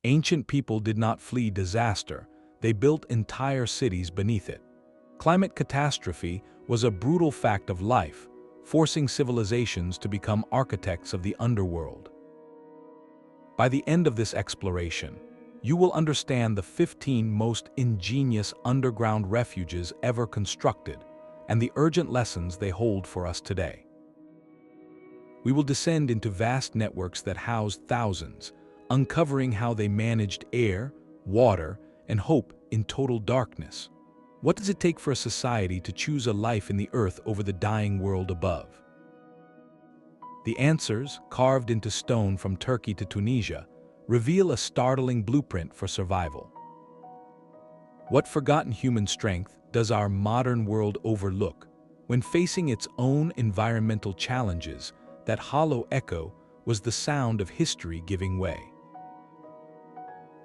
Ancient people did not flee disaster, they built entire cities beneath it. Climate catastrophe was a brutal fact of life, forcing civilizations to become architects of the underworld. By the end of this exploration, you will understand the 15 most ingenious underground refuges ever constructed and the urgent lessons they hold for us today. We will descend into vast networks that house thousands, uncovering how they managed air, water, and hope in total darkness. What does it take for a society to choose a life in the earth over the dying world above? The answers, carved into stone from Turkey to Tunisia, reveal a startling blueprint for survival. What forgotten human strength does our modern world overlook when facing its own environmental challenges? That hollow echo was the sound of history giving way.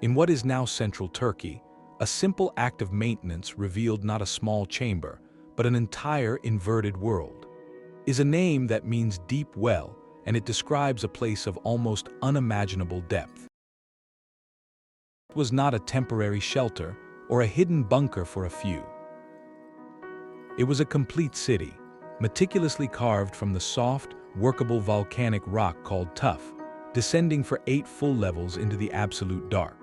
In what is now central Turkey, a simple act of maintenance revealed not a small chamber, but an entire inverted world. Is a name that means deep well, and it describes a place of almost unimaginable depth. It was not a temporary shelter or a hidden bunker for a few. It was a complete city, meticulously carved from the soft, workable volcanic rock called tuff, descending for 8 full levels into the absolute dark.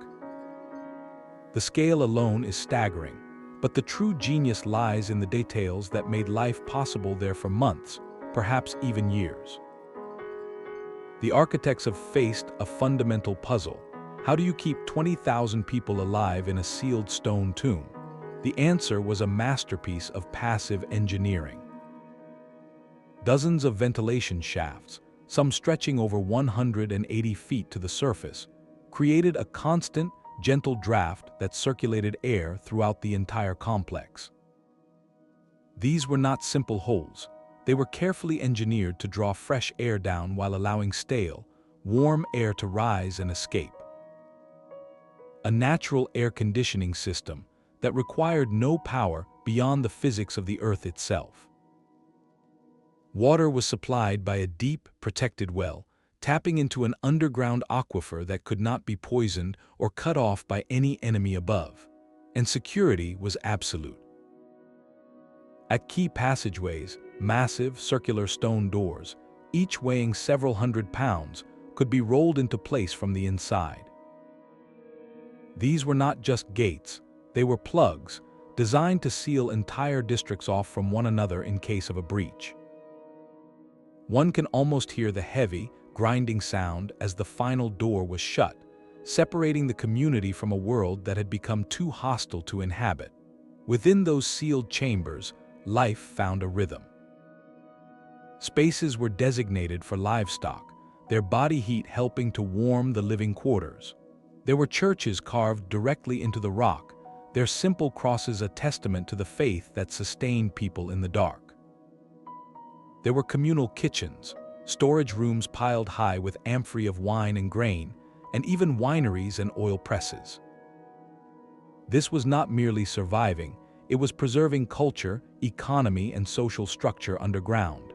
The scale alone is staggering, but the true genius lies in the details that made life possible there for months, perhaps even years. The architects have faced a fundamental puzzle. How do you keep 20,000 people alive in a sealed stone tomb? The answer was a masterpiece of passive engineering. Dozens of ventilation shafts, some stretching over 180 feet to the surface, created a constant, gentle draft that circulated air throughout the entire complex. These were not simple holes. They were carefully engineered to draw fresh air down while allowing stale, warm air to rise and escape. A natural air conditioning system that required no power beyond the physics of the earth itself. Water was supplied by a deep, protected well, tapping into an underground aquifer that could not be poisoned or cut off by any enemy above, and security was absolute. At key passageways, massive circular stone doors, each weighing several hundred pounds, could be rolled into place from the inside. These were not just gates, they were plugs, designed to seal entire districts off from one another in case of a breach. One can almost hear the heavy, grinding sound as the final door was shut, separating the community from a world that had become too hostile to inhabit. Within those sealed chambers, life found a rhythm. Spaces were designated for livestock, their body heat helping to warm the living quarters. There were churches carved directly into the rock, their simple crosses a testament to the faith that sustained people in the dark. There were communal kitchens, storage rooms piled high with amphorae of wine and grain, and even wineries and oil presses. This was not merely surviving, it was preserving culture, economy, and social structure underground.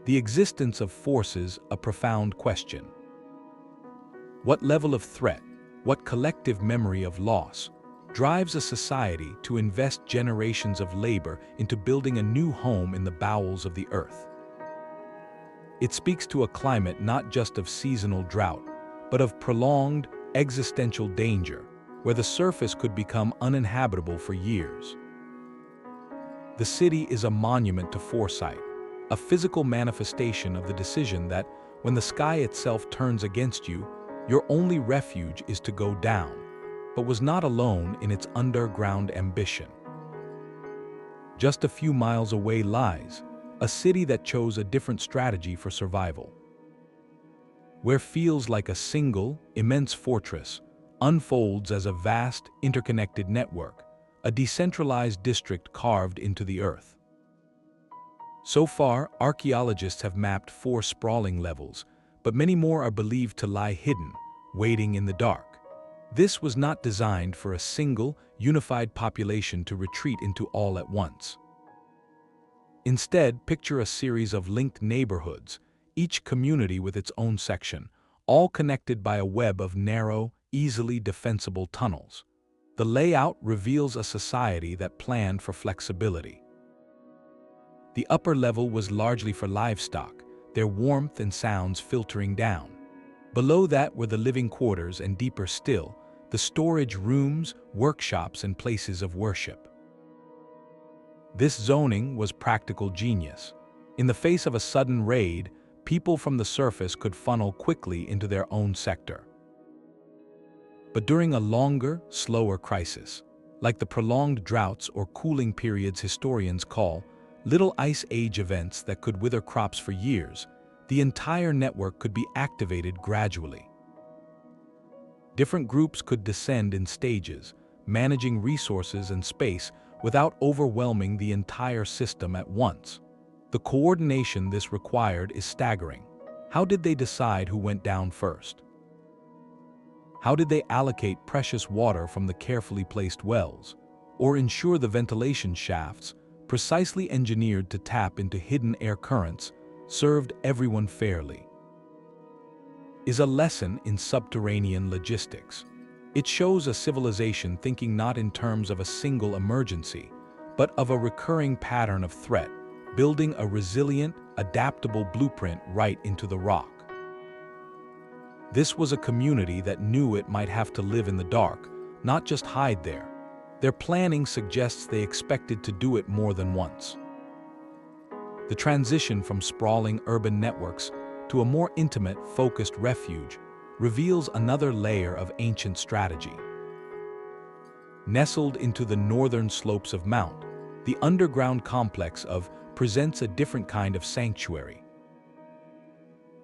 The existence of forces a profound question. What level of threat, what collective memory of loss, drives a society to invest generations of labor into building a new home in the bowels of the earth? It speaks to a climate not just of seasonal drought, but of prolonged, existential danger, where the surface could become uninhabitable for years. The city is a monument to foresight, a physical manifestation of the decision that, when the sky itself turns against you, your only refuge is to go down, but was not alone in its underground ambition. Just a few miles away lies a city that chose a different strategy for survival. Where feels like a single, immense fortress unfolds as a vast, interconnected network, a decentralized district carved into the earth. So far, archaeologists have mapped 4 sprawling levels, but many more are believed to lie hidden, waiting in the dark. This was not designed for a single, unified population to retreat into all at once. Instead, picture a series of linked neighborhoods, each community with its own section, all connected by a web of narrow, easily defensible tunnels. The layout reveals a society that planned for flexibility. The upper level was largely for livestock, their warmth and sounds filtering down. Below that were the living quarters and deeper still, the storage rooms, workshops, and places of worship. This zoning was practical genius. In the face of a sudden raid, people from the surface could funnel quickly into their own sector. But during a longer, slower crisis, like the prolonged droughts or cooling periods historians call Little Ice Age events that could wither crops for years, the entire network could be activated gradually. Different groups could descend in stages, managing resources and space without overwhelming the entire system at once. The coordination this required is staggering. How did they decide who went down first? How did they allocate precious water from the carefully placed wells, or ensure the ventilation shafts, precisely engineered to tap into hidden air currents, served everyone fairly? Is a lesson in subterranean logistics. It shows a civilization thinking not in terms of a single emergency, but of a recurring pattern of threat, building a resilient, adaptable blueprint right into the rock. This was a community that knew it might have to live in the dark, not just hide there. Their planning suggests they expected to do it more than once. The transition from sprawling urban networks to a more intimate, focused refuge reveals another layer of ancient strategy. Nestled into the northern slopes of Mount, the underground complex of presents a different kind of sanctuary.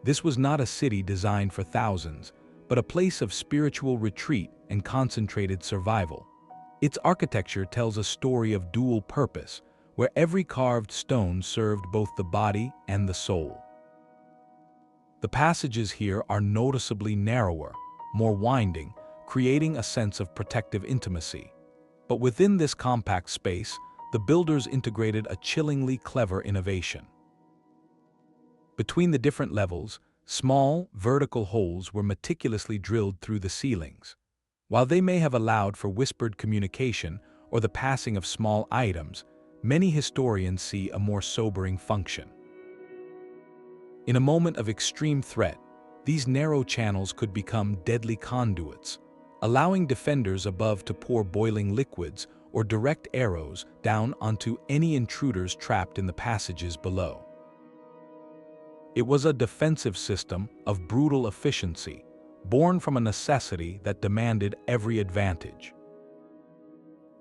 This was not a city designed for thousands, but a place of spiritual retreat and concentrated survival. Its architecture tells a story of dual purpose, where every carved stone served both the body and the soul. The passages here are noticeably narrower, more winding, creating a sense of protective intimacy. But within this compact space, the builders integrated a chillingly clever innovation. Between the different levels, small, vertical holes were meticulously drilled through the ceilings. While they may have allowed for whispered communication or the passing of small items, many historians see a more sobering function. In a moment of extreme threat, these narrow channels could become deadly conduits, allowing defenders above to pour boiling liquids or direct arrows down onto any intruders trapped in the passages below. It was a defensive system of brutal efficiency, born from a necessity that demanded every advantage.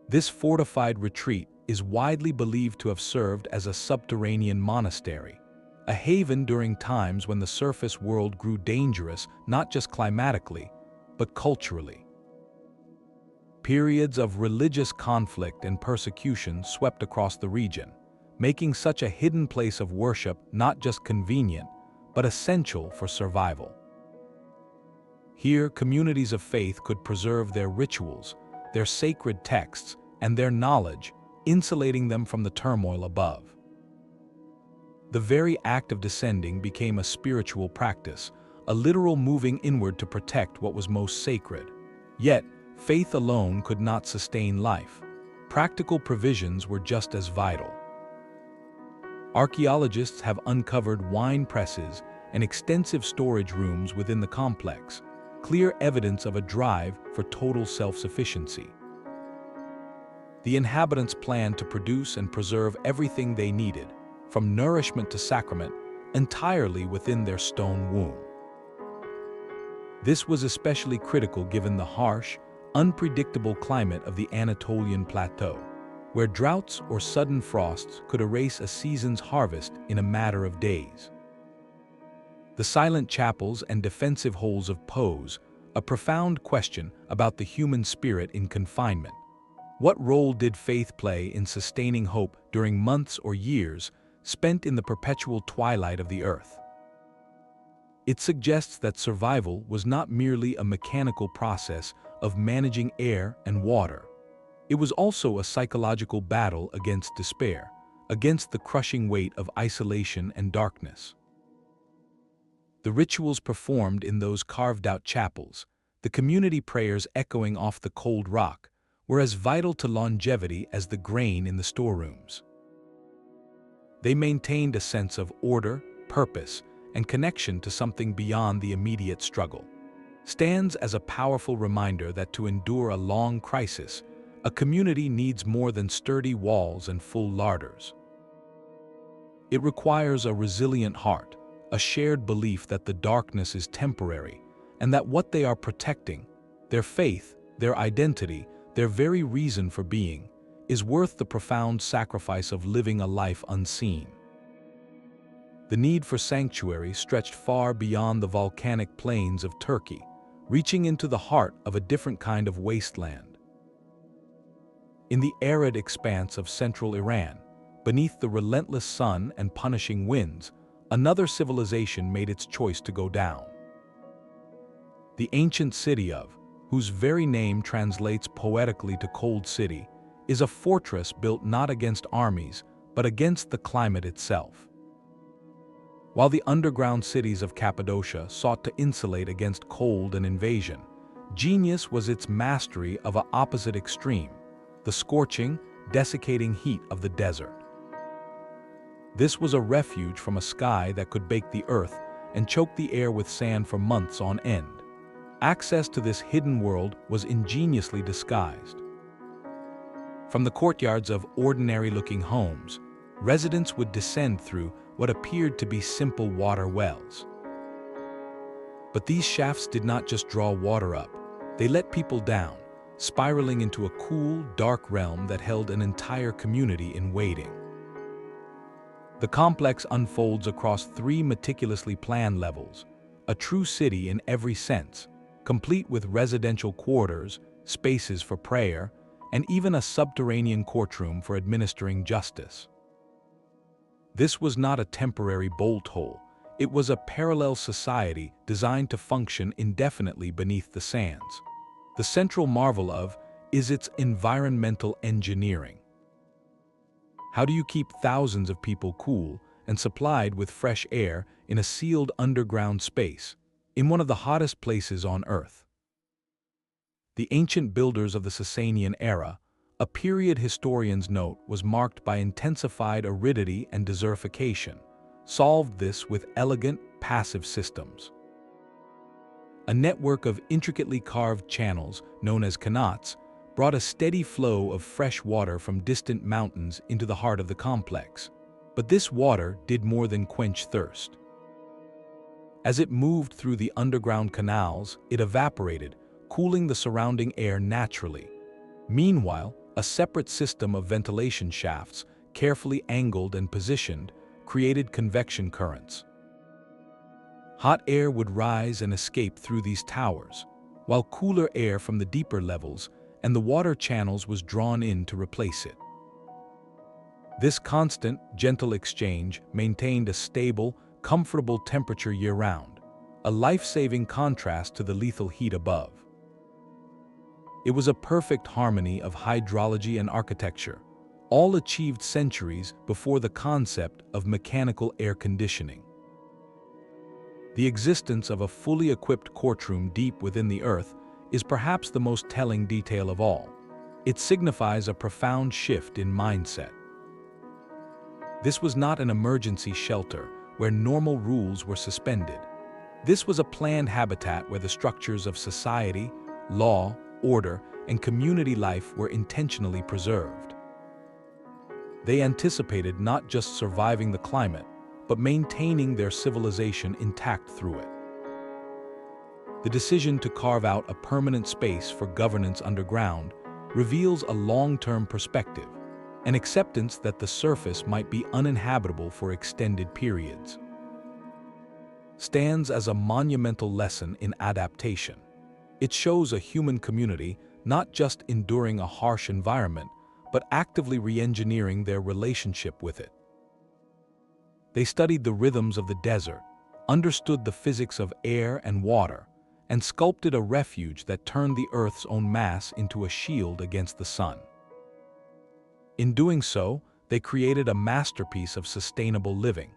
This fortified retreat is widely believed to have served as a subterranean monastery, a haven during times when the surface world grew dangerous not just climatically, but culturally. Periods of religious conflict and persecution swept across the region, making such a hidden place of worship not just convenient, but essential for survival. Here, communities of faith could preserve their rituals, their sacred texts, and their knowledge, insulating them from the turmoil above. The very act of descending became a spiritual practice, a literal moving inward to protect what was most sacred. Yet, faith alone could not sustain life. Practical provisions were just as vital. Archaeologists have uncovered wine presses and extensive storage rooms within the complex, clear evidence of a drive for total self-sufficiency. The inhabitants planned to produce and preserve everything they needed, from nourishment to sacrament, entirely within their stone womb. This was especially critical given the harsh, unpredictable climate of the Anatolian plateau, where droughts or sudden frosts could erase a season's harvest in a matter of days. The silent chapels and defensive holes pose a profound question about the human spirit in confinement. What role did faith play in sustaining hope during months or years spent in the perpetual twilight of the earth? It suggests that survival was not merely a mechanical process of managing air and water. It was also a psychological battle against despair, against the crushing weight of isolation and darkness. The rituals performed in those carved-out chapels, the community prayers echoing off the cold rock were as vital to longevity as the grain in the storerooms. They maintained a sense of order, purpose, and connection to something beyond the immediate struggle. Stands as a powerful reminder that to endure a long crisis, a community needs more than sturdy walls and full larders. It requires a resilient heart, a shared belief that the darkness is temporary, and that what they are protecting, their faith, their identity, their very reason for being, is worth the profound sacrifice of living a life unseen. The need for sanctuary stretched far beyond the volcanic plains of Turkey, reaching into the heart of a different kind of wasteland. In the arid expanse of central Iran, beneath the relentless sun and punishing winds, another civilization made its choice to go down. The ancient city of, whose very name translates poetically to Cold City, is a fortress built not against armies, but against the climate itself. While the underground cities of Cappadocia sought to insulate against cold and invasion, genius was its mastery of an opposite extreme, the scorching, desiccating heat of the desert. This was a refuge from a sky that could bake the earth and choke the air with sand for months on end. Access to this hidden world was ingeniously disguised. From the courtyards of ordinary-looking homes, residents would descend through what appeared to be simple water wells. But these shafts did not just draw water up, they let people down, spiraling into a cool, dark realm that held an entire community in waiting. The complex unfolds across 3 meticulously planned levels, a true city in every sense, complete with residential quarters, spaces for prayer, and even a subterranean courtroom for administering justice. This was not a temporary bolt hole, it was a parallel society designed to function indefinitely beneath the sands. The central marvel of is its environmental engineering. How do you keep thousands of people cool and supplied with fresh air in a sealed underground space, in one of the hottest places on Earth? The ancient builders of the Sasanian era, a period historians note was marked by intensified aridity and desertification, solved this with elegant, passive systems. A network of intricately carved channels, known as Qanats, brought a steady flow of fresh water from distant mountains into the heart of the complex. But this water did more than quench thirst. As it moved through the underground canals, it evaporated, cooling the surrounding air naturally. Meanwhile, a separate system of ventilation shafts, carefully angled and positioned, created convection currents. Hot air would rise and escape through these towers, while cooler air from the deeper levels and the water channels was drawn in to replace it. This constant, gentle exchange maintained a stable, comfortable temperature year-round, a life-saving contrast to the lethal heat above. It was a perfect harmony of hydrology and architecture, all achieved centuries before the concept of mechanical air conditioning. The existence of a fully equipped courtroom deep within the earth is perhaps the most telling detail of all. It signifies a profound shift in mindset. This was not an emergency shelter where normal rules were suspended. This was a planned habitat where the structures of society, law, order, and community life were intentionally preserved. They anticipated not just surviving the climate, but maintaining their civilization intact through it. The decision to carve out a permanent space for governance underground reveals a long-term perspective, an acceptance that the surface might be uninhabitable for extended periods. Stands as a monumental lesson in adaptation. It shows a human community not just enduring a harsh environment, but actively re-engineering their relationship with it. They studied the rhythms of the desert, understood the physics of air and water, and sculpted a refuge that turned the Earth's own mass into a shield against the sun. In doing so, they created a masterpiece of sustainable living,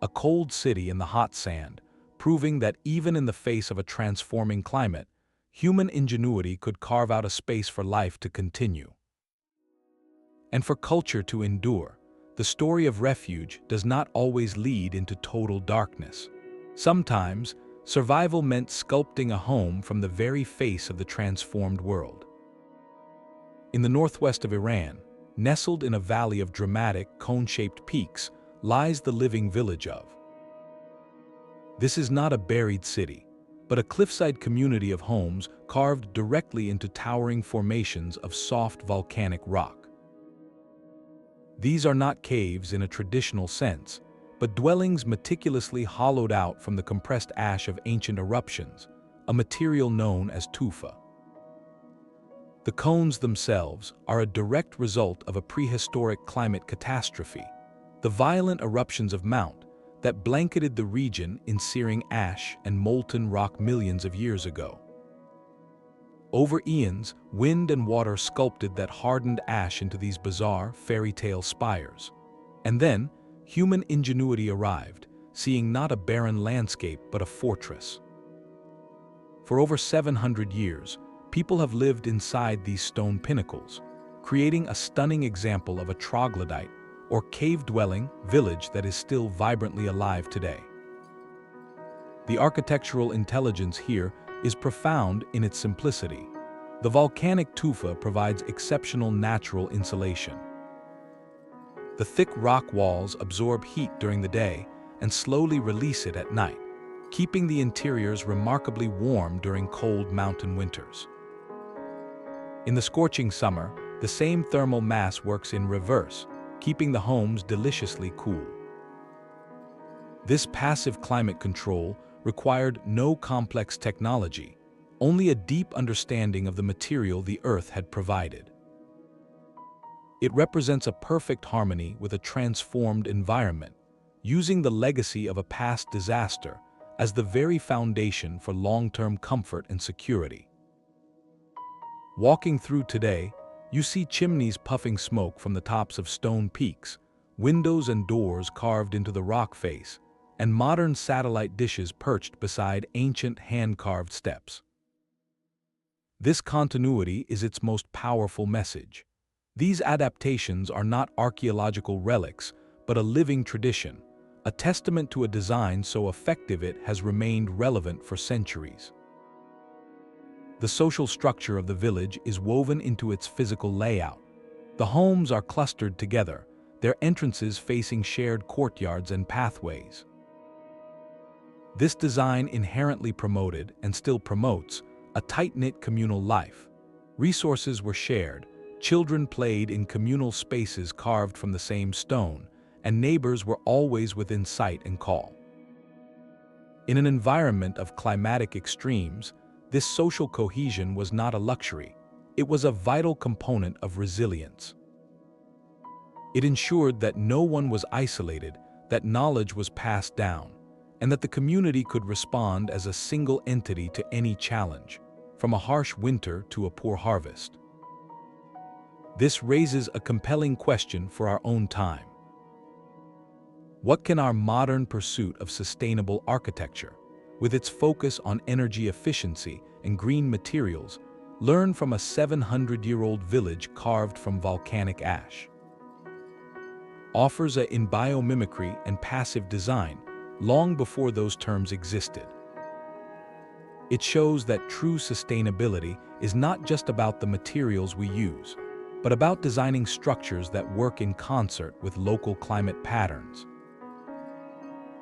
a cold city in the hot sand, proving that even in the face of a transforming climate, human ingenuity could carve out a space for life to continue. And for culture to endure, the story of refuge does not always lead into total darkness. Sometimes, survival meant sculpting a home from the very face of the transformed world. In the northwest of Iran, nestled in a valley of dramatic, cone-shaped peaks, lies the living village of. This is not a buried city, but a cliffside community of homes carved directly into towering formations of soft volcanic rock. These are not caves in a traditional sense, but dwellings meticulously hollowed out from the compressed ash of ancient eruptions, a material known as tufa. The cones themselves are a direct result of a prehistoric climate catastrophe, the violent eruptions of Mount that blanketed the region in searing ash and molten rock millions of years ago. Over eons, wind and water sculpted that hardened ash into these bizarre fairy tale spires. And then, human ingenuity arrived, seeing not a barren landscape but a fortress. For over 700 years, people have lived inside these stone pinnacles, creating a stunning example of a troglodyte or cave-dwelling village that is still vibrantly alive today. The architectural intelligence here is profound in its simplicity. The volcanic tufa provides exceptional natural insulation. The thick rock walls absorb heat during the day and slowly release it at night, keeping the interiors remarkably warm during cold mountain winters. In the scorching summer, the same thermal mass works in reverse, keeping the homes deliciously cool. This passive climate control required no complex technology, only a deep understanding of the material the Earth had provided. It represents a perfect harmony with a transformed environment, using the legacy of a past disaster as the very foundation for long-term comfort and security. Walking through today, you see chimneys puffing smoke from the tops of stone peaks, windows and doors carved into the rock face, and modern satellite dishes perched beside ancient hand-carved steps. This continuity is its most powerful message. These adaptations are not archaeological relics, but a living tradition, a testament to a design so effective it has remained relevant for centuries. The social structure of the village is woven into its physical layout. The homes are clustered together, their entrances facing shared courtyards and pathways. This design inherently promoted, and still promotes, a tight-knit communal life. Resources were shared, children played in communal spaces carved from the same stone, and neighbors were always within sight and call. In an environment of climatic extremes, this social cohesion was not a luxury, it was a vital component of resilience. It ensured that no one was isolated, that knowledge was passed down, and that the community could respond as a single entity to any challenge, from a harsh winter to a poor harvest. This raises a compelling question for our own time. What can our modern pursuit of sustainable architecture, with its focus on energy efficiency and green materials, learn from a 700-year-old village carved from volcanic ash? Offers in biomimicry and passive design long before those terms existed. It shows that true sustainability is not just about the materials we use, but about designing structures that work in concert with local climate patterns,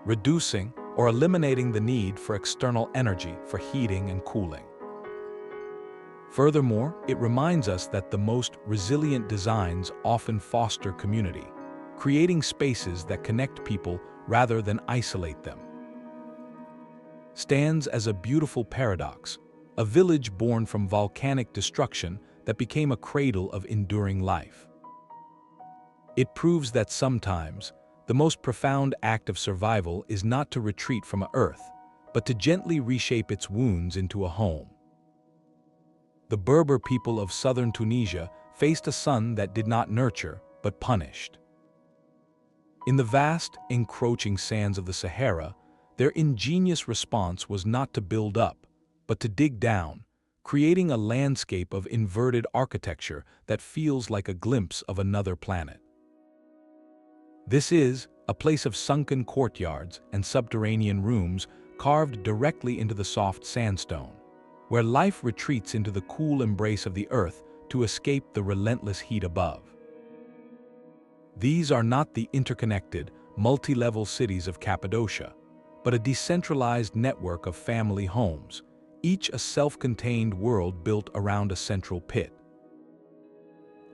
reducing or eliminating the need for external energy for heating and cooling. Furthermore, it reminds us that the most resilient designs often foster community, creating spaces that connect people rather than isolate them. Stands as a beautiful paradox, a village born from volcanic destruction that became a cradle of enduring life. It proves that sometimes, the most profound act of survival is not to retreat from Earth, but to gently reshape its wounds into a home. The Berber people of southern Tunisia faced a sun that did not nurture, but punished. In the vast, encroaching sands of the Sahara, their ingenious response was not to build up, but to dig down, creating a landscape of inverted architecture that feels like a glimpse of another planet. This is a place of sunken courtyards and subterranean rooms carved directly into the soft sandstone, where life retreats into the cool embrace of the earth to escape the relentless heat above. These are not the interconnected, multi-level cities of Cappadocia, but a decentralized network of family homes, each a self-contained world built around a central pit.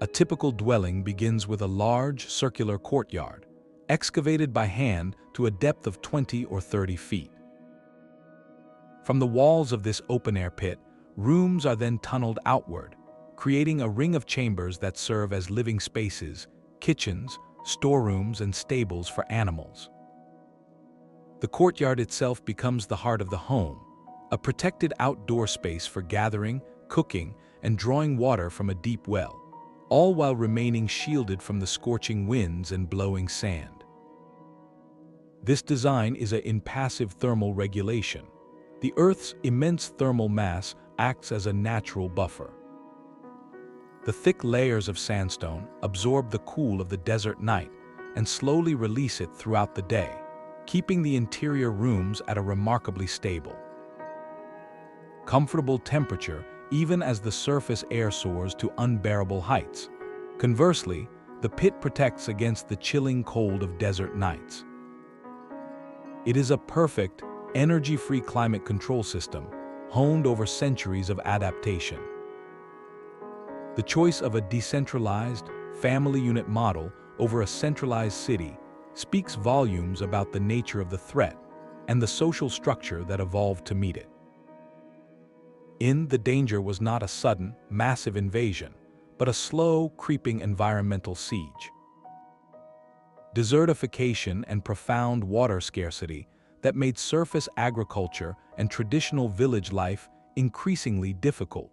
A typical dwelling begins with a large, circular courtyard, excavated by hand to a depth of 20 or 30 feet. From the walls of this open-air pit, rooms are then tunneled outward, creating a ring of chambers that serve as living spaces, kitchens, storerooms, and stables for animals. The courtyard itself becomes the heart of the home, a protected outdoor space for gathering, cooking, and drawing water from a deep well, all while remaining shielded from the scorching winds and blowing sand. This design is in passive thermal regulation. The Earth's immense thermal mass acts as a natural buffer. The thick layers of sandstone absorb the cool of the desert night and slowly release it throughout the day, keeping the interior rooms at a remarkably stable, comfortable temperature even as the surface air soars to unbearable heights. Conversely, the pit protects against the chilling cold of desert nights. It is a perfect, energy-free climate control system, honed over centuries of adaptation. The choice of a decentralized, family unit model over a centralized city speaks volumes about the nature of the threat and the social structure that evolved to meet it. The danger was not a sudden, massive invasion, but a slow, creeping environmental siege. Desertification and profound water scarcity that made surface agriculture and traditional village life increasingly difficult.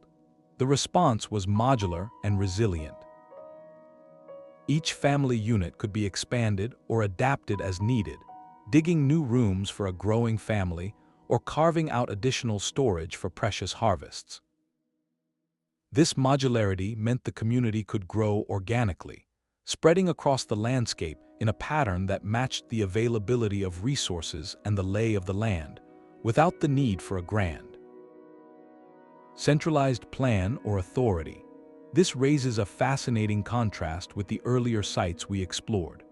The response was modular and resilient. Each family unit could be expanded or adapted as needed, digging new rooms for a growing family or carving out additional storage for precious harvests. This modularity meant the community could grow organically, spreading across the landscape in a pattern that matched the availability of resources and the lay of the land, without the need for a grand, centralized plan or authority. This raises a fascinating contrast with the earlier sites we explored.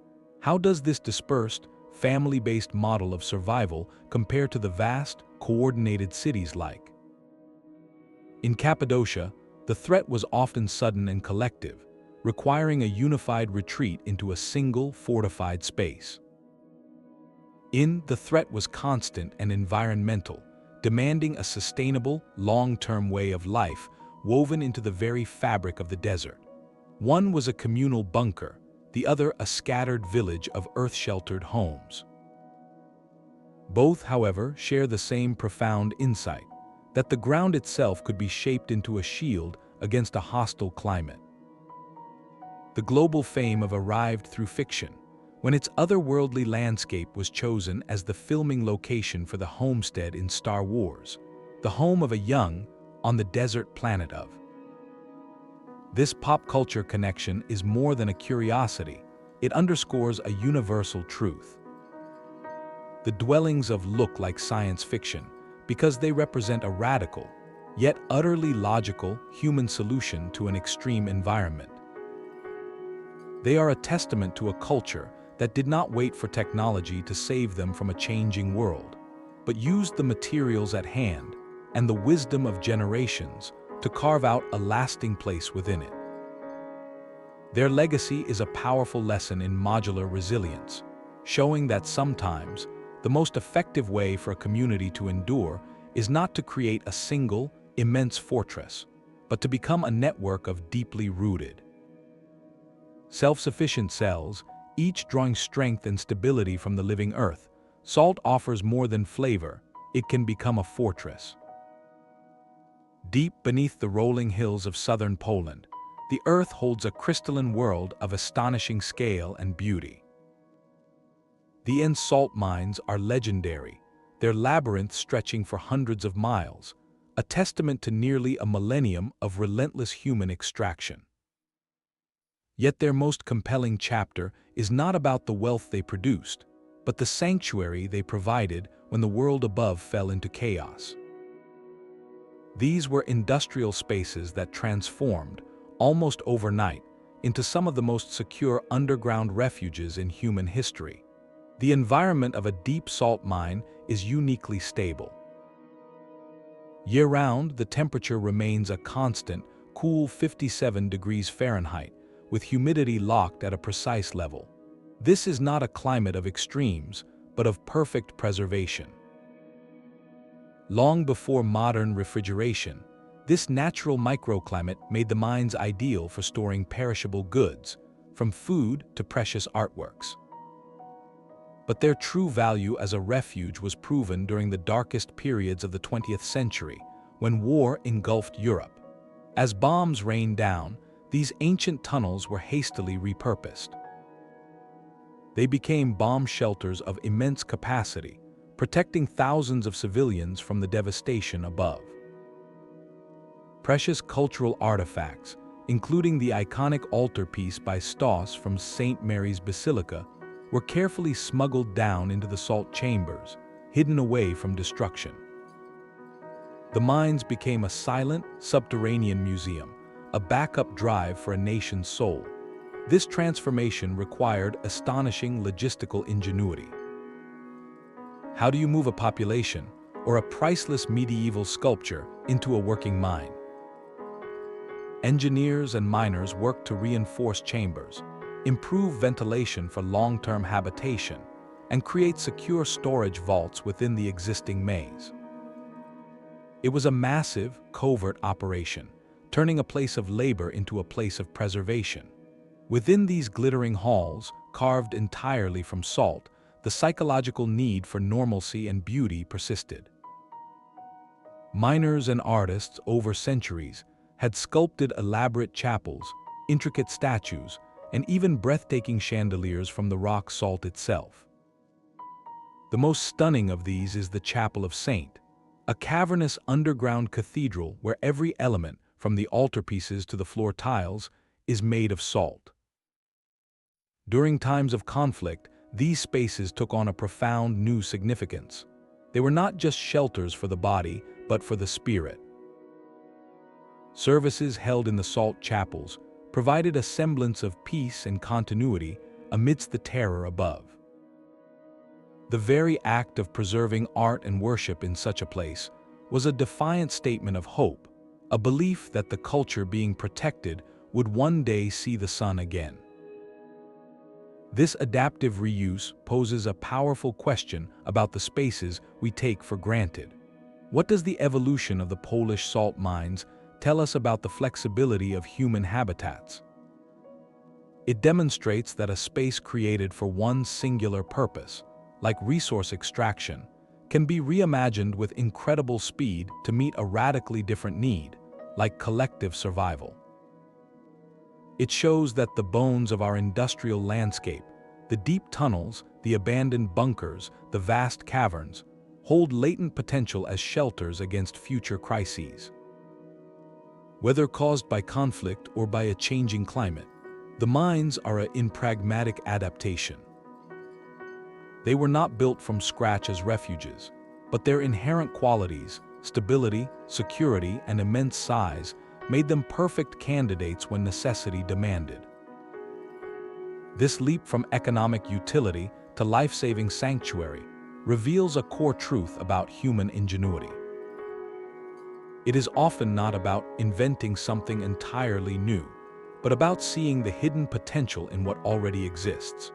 How does this dispersed, family-based model of survival compare to the vast, coordinated cities like? In Cappadocia, the threat was often sudden and collective, requiring a unified retreat into a single, fortified space. The threat was constant and environmental, demanding a sustainable, long-term way of life woven into the very fabric of the desert. One was a communal bunker, the other a scattered village of earth-sheltered homes. Both, however, share the same profound insight, that the ground itself could be shaped into a shield against a hostile climate. The global fame of arrived through fiction, when its otherworldly landscape was chosen as the filming location for the homestead in Star Wars, the home of a young, on the desert planet of. This pop culture connection is more than a curiosity, it underscores a universal truth. The dwellings look like science fiction because they represent a radical, yet utterly logical, human solution to an extreme environment. They are a testament to a culture that did not wait for technology to save them from a changing world, but used the materials at hand and the wisdom of generations to carve out a lasting place within it. Their legacy is a powerful lesson in modular resilience, showing that sometimes the most effective way for a community to endure is not to create a single, immense fortress, but to become a network of deeply rooted, self-sufficient cells, each drawing strength and stability from the living earth. Salt offers more than flavor, it can become a fortress. Deep beneath the rolling hills of southern Poland, the earth holds a crystalline world of astonishing scale and beauty. The salt mines are legendary, their labyrinths stretching for hundreds of miles, a testament to nearly a millennium of relentless human extraction. Yet their most compelling chapter is not about the wealth they produced, but the sanctuary they provided when the world above fell into chaos. These were industrial spaces that transformed, almost overnight, into some of the most secure underground refuges in human history. The environment of a deep salt mine is uniquely stable. Year-round, the temperature remains a constant, cool 57 degrees Fahrenheit, with humidity locked at a precise level. This is not a climate of extremes, but of perfect preservation. Long before modern refrigeration, this natural microclimate made the mines ideal for storing perishable goods, from food to precious artworks. But their true value as a refuge was proven during the darkest periods of the 20th century, when war engulfed Europe. As bombs rained down, these ancient tunnels were hastily repurposed. They became bomb shelters of immense capacity, protecting thousands of civilians from the devastation above. Precious cultural artifacts, including the iconic altarpiece by Stoss from St. Mary's Basilica, were carefully smuggled down into the salt chambers, hidden away from destruction. The mines became a silent, subterranean museum, a backup drive for a nation's soul. This transformation required astonishing logistical ingenuity. How do you move a population, or a priceless medieval sculpture, into a working mine? Engineers and miners worked to reinforce chambers, improve ventilation for long-term habitation, and create secure storage vaults within the existing maze. It was a massive, covert operation, turning a place of labor into a place of preservation. Within these glittering halls, carved entirely from salt, the psychological need for normalcy and beauty persisted. Miners and artists over centuries had sculpted elaborate chapels, intricate statues, and even breathtaking chandeliers from the rock salt itself. The most stunning of these is the Chapel of Saint, a cavernous underground cathedral where every element, from the altarpieces to the floor tiles, is made of salt. During times of conflict, these spaces took on a profound new significance. They were not just shelters for the body, but for the spirit. Services held in the salt chapels provided a semblance of peace and continuity amidst the terror above. The very act of preserving art and worship in such a place was a defiant statement of hope, a belief that the culture being protected would one day see the sun again. This adaptive reuse poses a powerful question about the spaces we take for granted. What does the evolution of the Polish salt mines tell us about the flexibility of human habitats? It demonstrates that a space created for one singular purpose, like resource extraction, can be reimagined with incredible speed to meet a radically different need, like collective survival. It shows that the bones of our industrial landscape, the deep tunnels, the abandoned bunkers, the vast caverns, hold latent potential as shelters against future crises. Whether caused by conflict or by a changing climate, the mines are in pragmatic adaptation. They were not built from scratch as refuges, but their inherent qualities, stability, security, and immense size, made them perfect candidates when necessity demanded. This leap from economic utility to life-saving sanctuary reveals a core truth about human ingenuity. It is often not about inventing something entirely new, but about seeing the hidden potential in what already exists.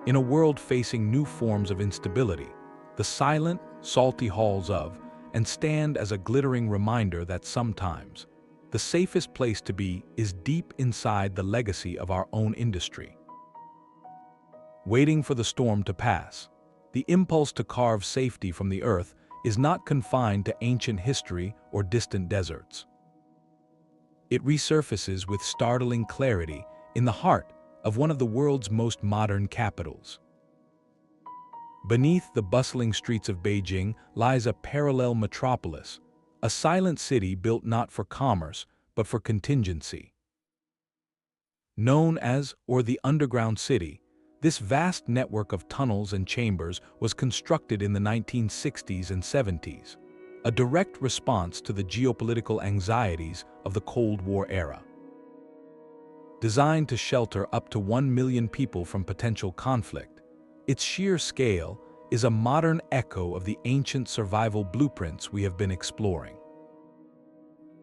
In a world facing new forms of instability, the silent, salty halls of and stand as a glittering reminder that sometimes the safest place to be is deep inside the legacy of our own industry. Waiting for the storm to pass, the impulse to carve safety from the earth is not confined to ancient history or distant deserts. It resurfaces with startling clarity in the heart of one of the world's most modern capitals. Beneath the bustling streets of Beijing lies a parallel metropolis, a silent city built not for commerce, but for contingency. Known as, or the Underground City, this vast network of tunnels and chambers was constructed in the 1960s and 70s, a direct response to the geopolitical anxieties of the Cold War era. Designed to shelter up to 1 million people from potential conflict, its sheer scale is a modern echo of the ancient survival blueprints we have been exploring.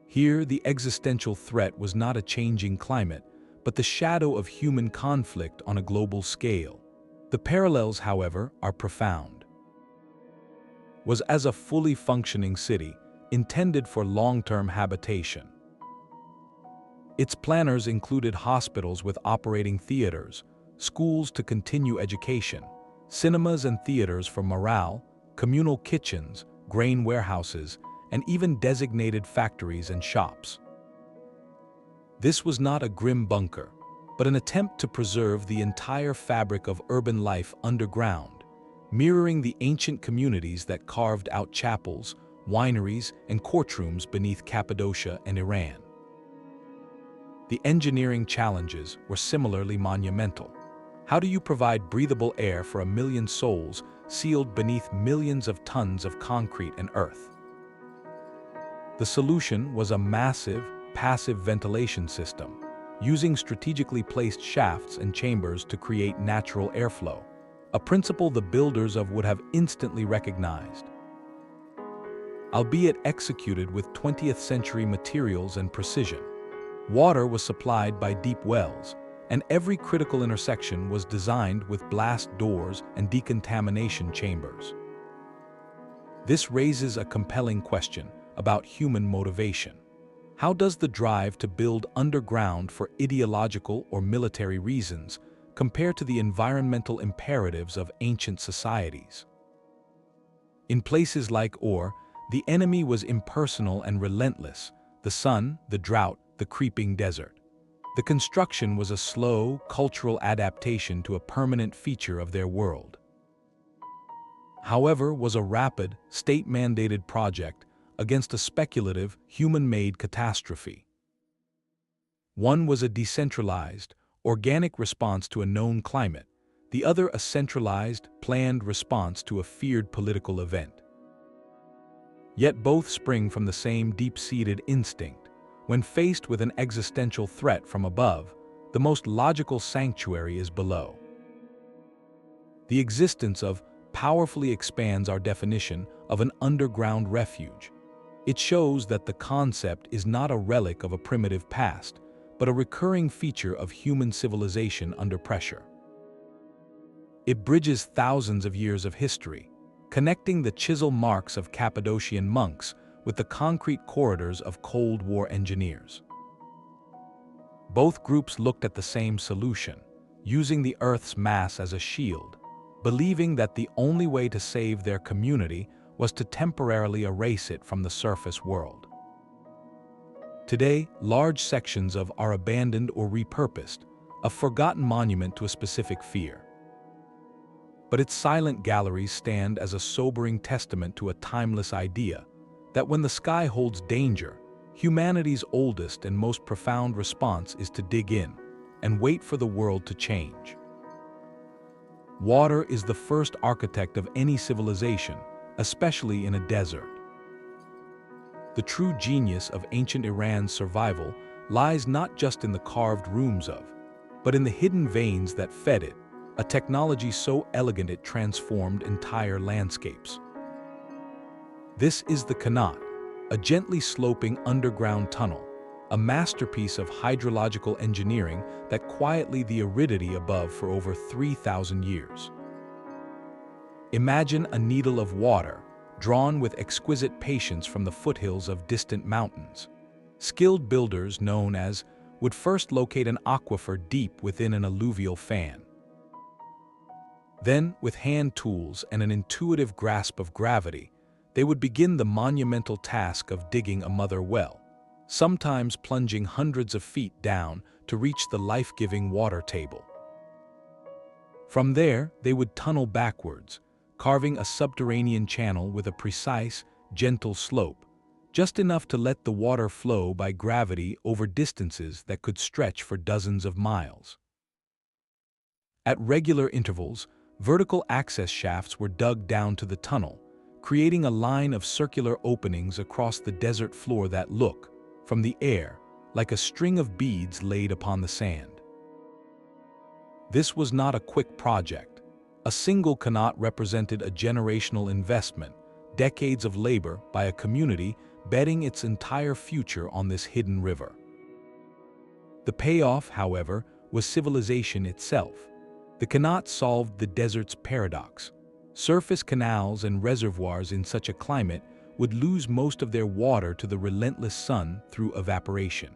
Here, the existential threat was not a changing climate, but the shadow of human conflict on a global scale. The parallels, however, are profound. Was as a fully functioning city, intended for long-term habitation. Its planners included hospitals with operating theaters, schools to continue education, cinemas and theaters for morale, communal kitchens, grain warehouses, and even designated factories and shops. This was not a grim bunker, but an attempt to preserve the entire fabric of urban life underground, mirroring the ancient communities that carved out chapels, wineries, and courtrooms beneath Cappadocia and Iran. The engineering challenges were similarly monumental. How do you provide breathable air for 1 million souls sealed beneath millions of tons of concrete and earth? The solution was a massive, passive ventilation system, using strategically placed shafts and chambers to create natural airflow, a principle the builders would have instantly recognized. Albeit executed with 20th-century materials and precision, water was supplied by deep wells, and every critical intersection was designed with blast doors and decontamination chambers. This raises a compelling question about human motivation. How does the drive to build underground for ideological or military reasons compare to the environmental imperatives of ancient societies? In places like Ur, the enemy was impersonal and relentless: the sun, the drought, the creeping desert. The construction was a slow, cultural adaptation to a permanent feature of their world. However, was a rapid, state-mandated project against a speculative, human-made catastrophe. One was a decentralized, organic response to a known climate, the other a centralized, planned response to a feared political event. Yet both spring from the same deep-seated instinct. When faced with an existential threat from above, the most logical sanctuary is below. The existence of powerfully expands our definition of an underground refuge. It shows that the concept is not a relic of a primitive past, but a recurring feature of human civilization under pressure. It bridges thousands of years of history, connecting the chisel marks of Cappadocian monks with the concrete corridors of Cold War engineers. Both groups looked at the same solution, using the Earth's mass as a shield, believing that the only way to save their community was to temporarily erase it from the surface world. Today, large sections of are abandoned or repurposed, a forgotten monument to a specific fear. But its silent galleries stand as a sobering testament to a timeless idea: that when the sky holds danger, humanity's oldest and most profound response is to dig in and wait for the world to change. Water is the first architect of any civilization, especially in a desert. The true genius of ancient Iran's survival lies not just in the carved rooms of, but in the hidden veins that fed it, a technology so elegant it transformed entire landscapes. This is the Qanat, a gently sloping underground tunnel, a masterpiece of hydrological engineering that quietly the aridity above for over 3,000 years. Imagine a needle of water, drawn with exquisite patience from the foothills of distant mountains. Skilled builders, known as, would first locate an aquifer deep within an alluvial fan. Then, with hand tools and an intuitive grasp of gravity, they would begin the monumental task of digging a mother well, sometimes plunging hundreds of feet down to reach the life-giving water table. From there, they would tunnel backwards, carving a subterranean channel with a precise, gentle slope, just enough to let the water flow by gravity over distances that could stretch for dozens of miles. At regular intervals, vertical access shafts were dug down to the tunnel, creating a line of circular openings across the desert floor that look, from the air, like a string of beads laid upon the sand. This was not a quick project. A single Qanat represented a generational investment, decades of labor by a community betting its entire future on this hidden river. The payoff, however, was civilization itself. The Qanat solved the desert's paradox. Surface canals and reservoirs in such a climate would lose most of their water to the relentless sun through evaporation.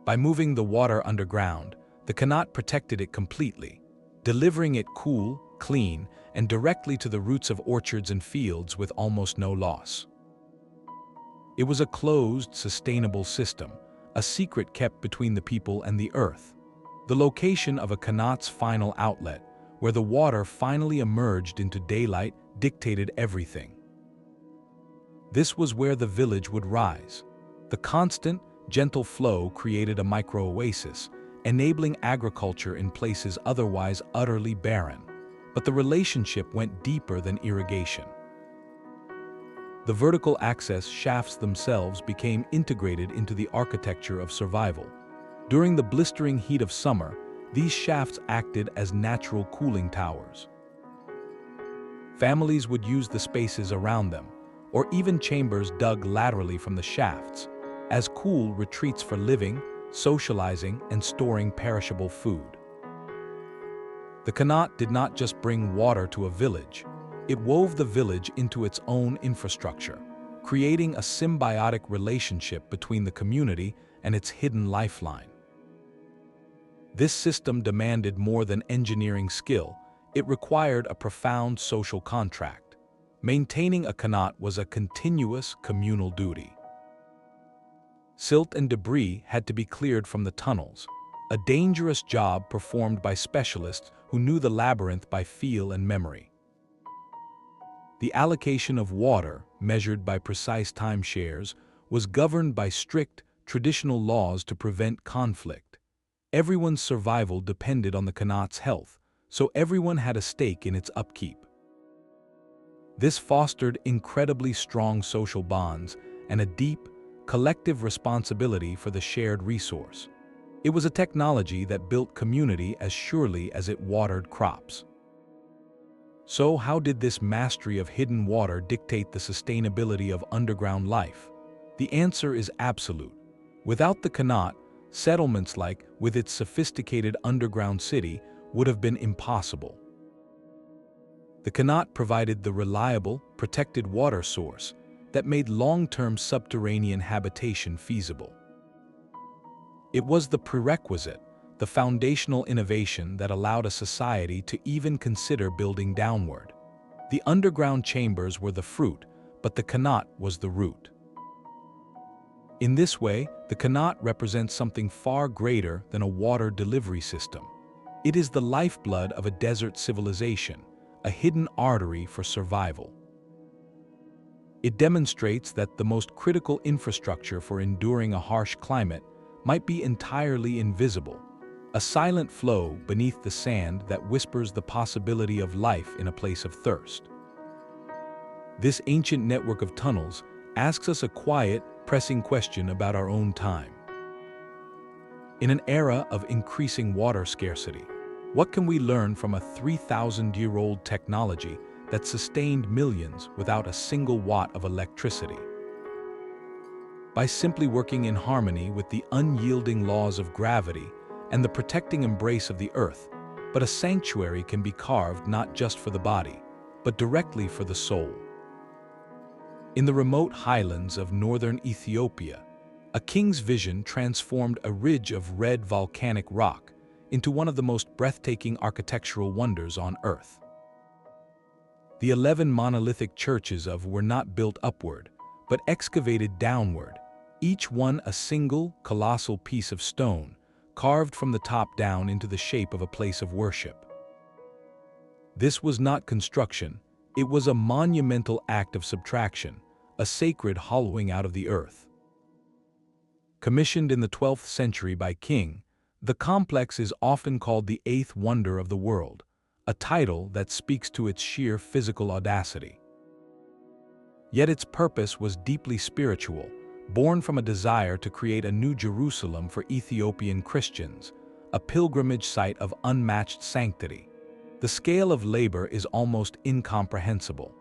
By moving the water underground, the Qanat protected it completely, delivering it cool, clean, and directly to the roots of orchards and fields with almost no loss. It was a closed, sustainable system, a secret kept between the people and the earth. The location of a Qanat's final outlet, where the water finally emerged into daylight, dictated everything. This was where the village would rise. The constant, gentle flow created a micro-oasis, enabling agriculture in places otherwise utterly barren. But the relationship went deeper than irrigation. The vertical access shafts themselves became integrated into the architecture of survival. During the blistering heat of summer, these shafts acted as natural cooling towers. Families would use the spaces around them, or even chambers dug laterally from the shafts, as cool retreats for living, socializing, and storing perishable food. The Qanat did not just bring water to a village, it wove the village into its own infrastructure, creating a symbiotic relationship between the community and its hidden lifeline. This system demanded more than engineering skill, it required a profound social contract. Maintaining a Qanat was a continuous communal duty. Silt and debris had to be cleared from the tunnels, a dangerous job performed by specialists who knew the labyrinth by feel and memory. The allocation of water, measured by precise timeshares, was governed by strict, traditional laws to prevent conflict. Everyone's survival depended on the Qanat's health, so everyone had a stake in its upkeep. This fostered incredibly strong social bonds and a deep, collective responsibility for the shared resource. It was a technology that built community as surely as it watered crops. So how did this mastery of hidden water dictate the sustainability of underground life? The answer is absolute. Without the Qanat, settlements like, with its sophisticated underground city, would have been impossible. The Qanat provided the reliable, protected water source that made long-term subterranean habitation feasible. It was the prerequisite, the foundational innovation that allowed a society to even consider building downward. The underground chambers were the fruit, but the Qanat was the root. In this way, the Qanat represents something far greater than a water delivery system. It is the lifeblood of a desert civilization, a hidden artery for survival. It demonstrates that the most critical infrastructure for enduring a harsh climate might be entirely invisible, a silent flow beneath the sand that whispers the possibility of life in a place of thirst. This ancient network of tunnels asks us a quiet, pressing question about our own time. In an era of increasing water scarcity, what can we learn from a 3,000-year-old technology that sustained millions without a single watt of electricity? By simply working in harmony with the unyielding laws of gravity and the protecting embrace of the earth, but a sanctuary can be carved not just for the body, but directly for the soul. In the remote highlands of northern Ethiopia, a king's vision transformed a ridge of red volcanic rock into one of the most breathtaking architectural wonders on earth. The 11 monolithic churches were not built upward, but excavated downward, each one a single, colossal piece of stone, carved from the top down into the shape of a place of worship. This was not construction, it was a monumental act of subtraction, a sacred hollowing out of the earth. Commissioned in the 12th century by King, the complex is often called the Eighth Wonder of the World, a title that speaks to its sheer physical audacity. Yet its purpose was deeply spiritual, born from a desire to create a new Jerusalem for Ethiopian Christians, a pilgrimage site of unmatched sanctity. The scale of labor is almost incomprehensible.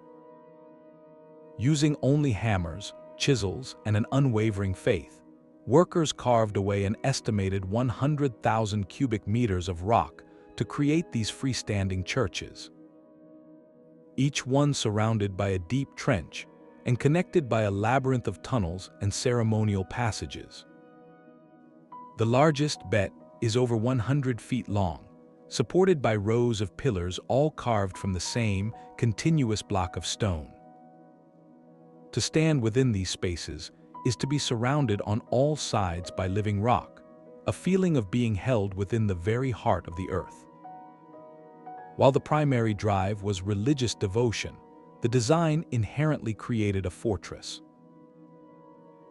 Using only hammers, chisels, and an unwavering faith, workers carved away an estimated 100,000 cubic meters of rock to create these freestanding churches. Each one surrounded by a deep trench and connected by a labyrinth of tunnels and ceremonial passages. The largest bet is over 100 feet long, supported by rows of pillars all carved from the same continuous block of stone. To stand within these spaces is to be surrounded on all sides by living rock, a feeling of being held within the very heart of the earth. While the primary drive was religious devotion, the design inherently created a fortress.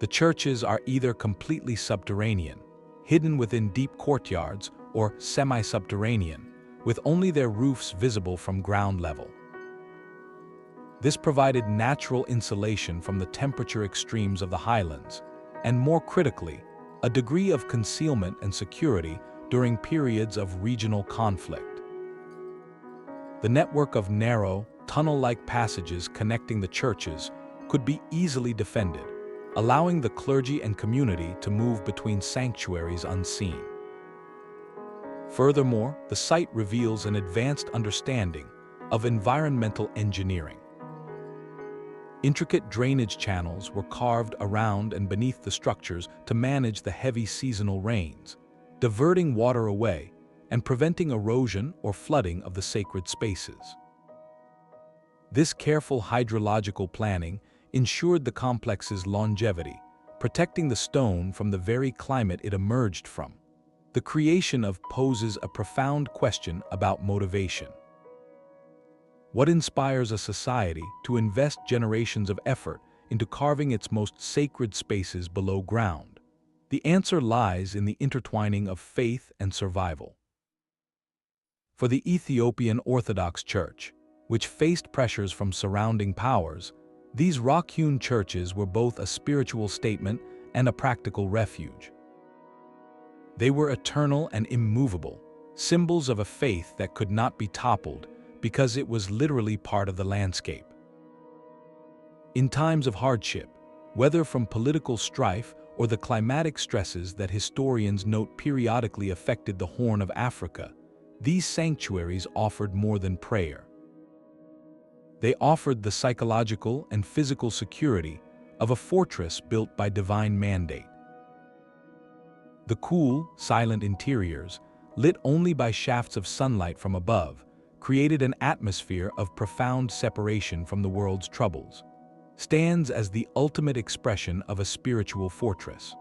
The churches are either completely subterranean, hidden within deep courtyards, or semi-subterranean, with only their roofs visible from ground level. This provided natural insulation from the temperature extremes of the highlands, and more critically, a degree of concealment and security during periods of regional conflict. The network of narrow, tunnel-like passages connecting the churches could be easily defended, allowing the clergy and community to move between sanctuaries unseen. Furthermore, the site reveals an advanced understanding of environmental engineering. Intricate drainage channels were carved around and beneath the structures to manage the heavy seasonal rains, diverting water away and preventing erosion or flooding of the sacred spaces. This careful hydrological planning ensured the complex's longevity, protecting the stone from the very climate it emerged from. The creation of poses a profound question about motivation. What inspires a society to invest generations of effort into carving its most sacred spaces below ground? The answer lies in the intertwining of faith and survival. For the Ethiopian Orthodox Church, which faced pressures from surrounding powers, these rock-hewn churches were both a spiritual statement and a practical refuge. They were eternal and immovable, symbols of a faith that could not be toppled because it was literally part of the landscape. In times of hardship, whether from political strife or the climatic stresses that historians note periodically affected the Horn of Africa, these sanctuaries offered more than prayer. They offered the psychological and physical security of a fortress built by divine mandate. The cool, silent interiors, lit only by shafts of sunlight from above, created an atmosphere of profound separation from the world's troubles, stands as the ultimate expression of a spiritual fortress.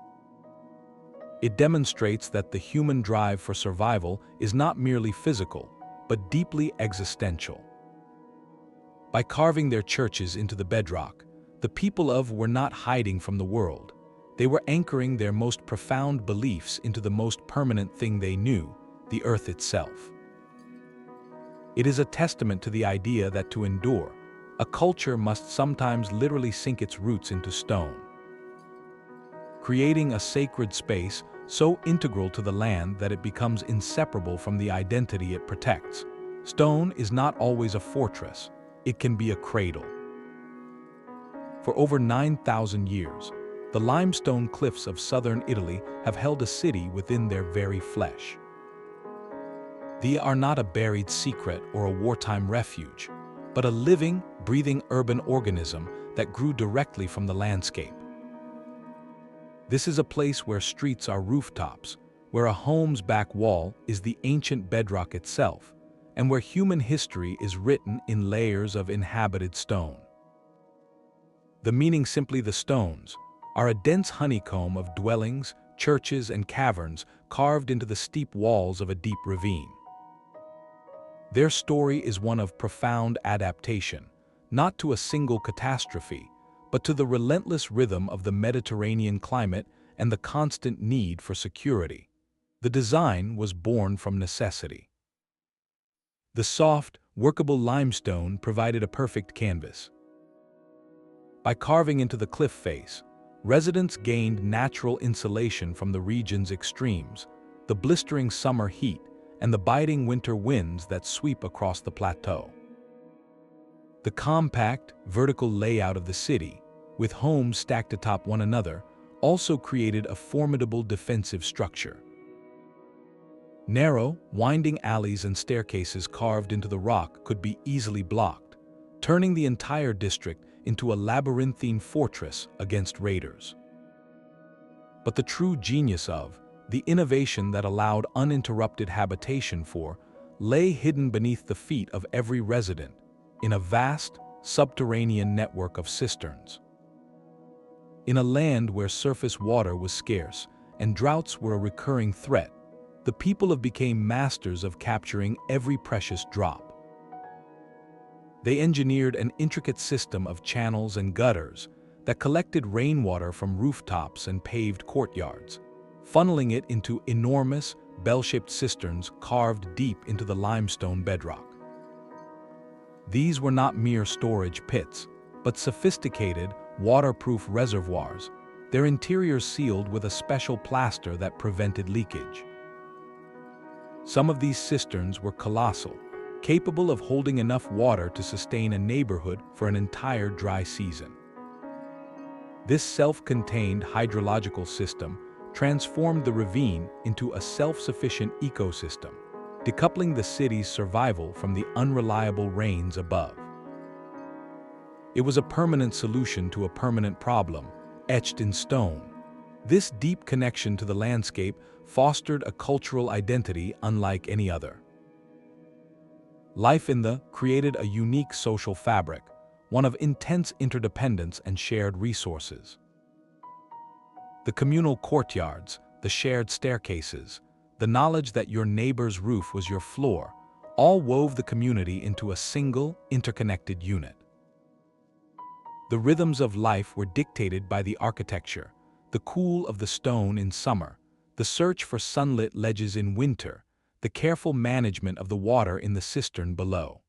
It demonstrates that the human drive for survival is not merely physical, but deeply existential. By carving their churches into the bedrock, the people of were not hiding from the world. They were anchoring their most profound beliefs into the most permanent thing they knew, the earth itself. It is a testament to the idea that to endure, a culture must sometimes literally sink its roots into stone. Creating a sacred space so integral to the land that it becomes inseparable from the identity it protects. Stone is not always a fortress, it can be a cradle. For over 9,000 years, the limestone cliffs of southern Italy have held a city within their very flesh. They are not a buried secret or a wartime refuge, but a living, breathing urban organism that grew directly from the landscape. This is a place where streets are rooftops, where a home's back wall is the ancient bedrock itself, and where human history is written in layers of inhabited stone. The meaning simply the stones are a dense honeycomb of dwellings, churches, and caverns carved into the steep walls of a deep ravine. Their story is one of profound adaptation, not to a single catastrophe, but to the relentless rhythm of the Mediterranean climate and the constant need for security. The design was born from necessity. The soft, workable limestone provided a perfect canvas. By carving into the cliff face, residents gained natural insulation from the region's extremes, the blistering summer heat and the biting winter winds that sweep across the plateau. The compact, vertical layout of the city, with homes stacked atop one another, also created a formidable defensive structure. Narrow, winding alleys and staircases carved into the rock could be easily blocked, turning the entire district into a labyrinthine fortress against raiders. But the true genius of, the innovation that allowed uninterrupted habitation lay hidden beneath the feet of every resident, in a vast, subterranean network of cisterns. In a land where surface water was scarce and droughts were a recurring threat, the people became masters of capturing every precious drop. They engineered an intricate system of channels and gutters that collected rainwater from rooftops and paved courtyards, funneling it into enormous, bell-shaped cisterns carved deep into the limestone bedrock. These were not mere storage pits, but sophisticated, waterproof reservoirs, their interiors sealed with a special plaster that prevented leakage. Some of these cisterns were colossal, capable of holding enough water to sustain a neighborhood for an entire dry season. This self-contained hydrological system transformed the ravine into a self-sufficient ecosystem, decoupling the city's survival from the unreliable rains above. It was a permanent solution to a permanent problem, etched in stone. This deep connection to the landscape fostered a cultural identity unlike any other. Life in the created a unique social fabric, one of intense interdependence and shared resources. The communal courtyards, the shared staircases, the knowledge that your neighbor's roof was your floor, all wove the community into a single, interconnected unit. The rhythms of life were dictated by the architecture, the cool of the stone in summer, the search for sunlit ledges in winter, the careful management of the water in the cistern below.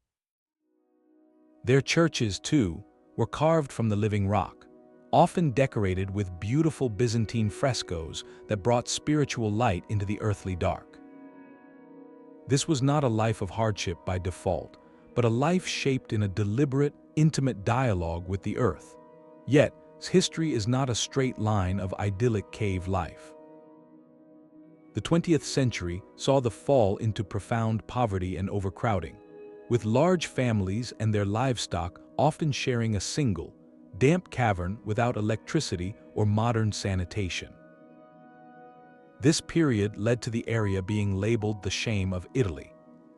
Their churches, too, were carved from the living rock, often decorated with beautiful Byzantine frescoes that brought spiritual light into the earthly dark. This was not a life of hardship by default, but a life shaped in a deliberate, intimate dialogue with the earth. Yet, history is not a straight line of idyllic cave life. The 20th century saw the fall into profound poverty and overcrowding, with large families and their livestock often sharing a single, damp cavern without electricity or modern sanitation. This period led to the area being labeled the shame of Italy,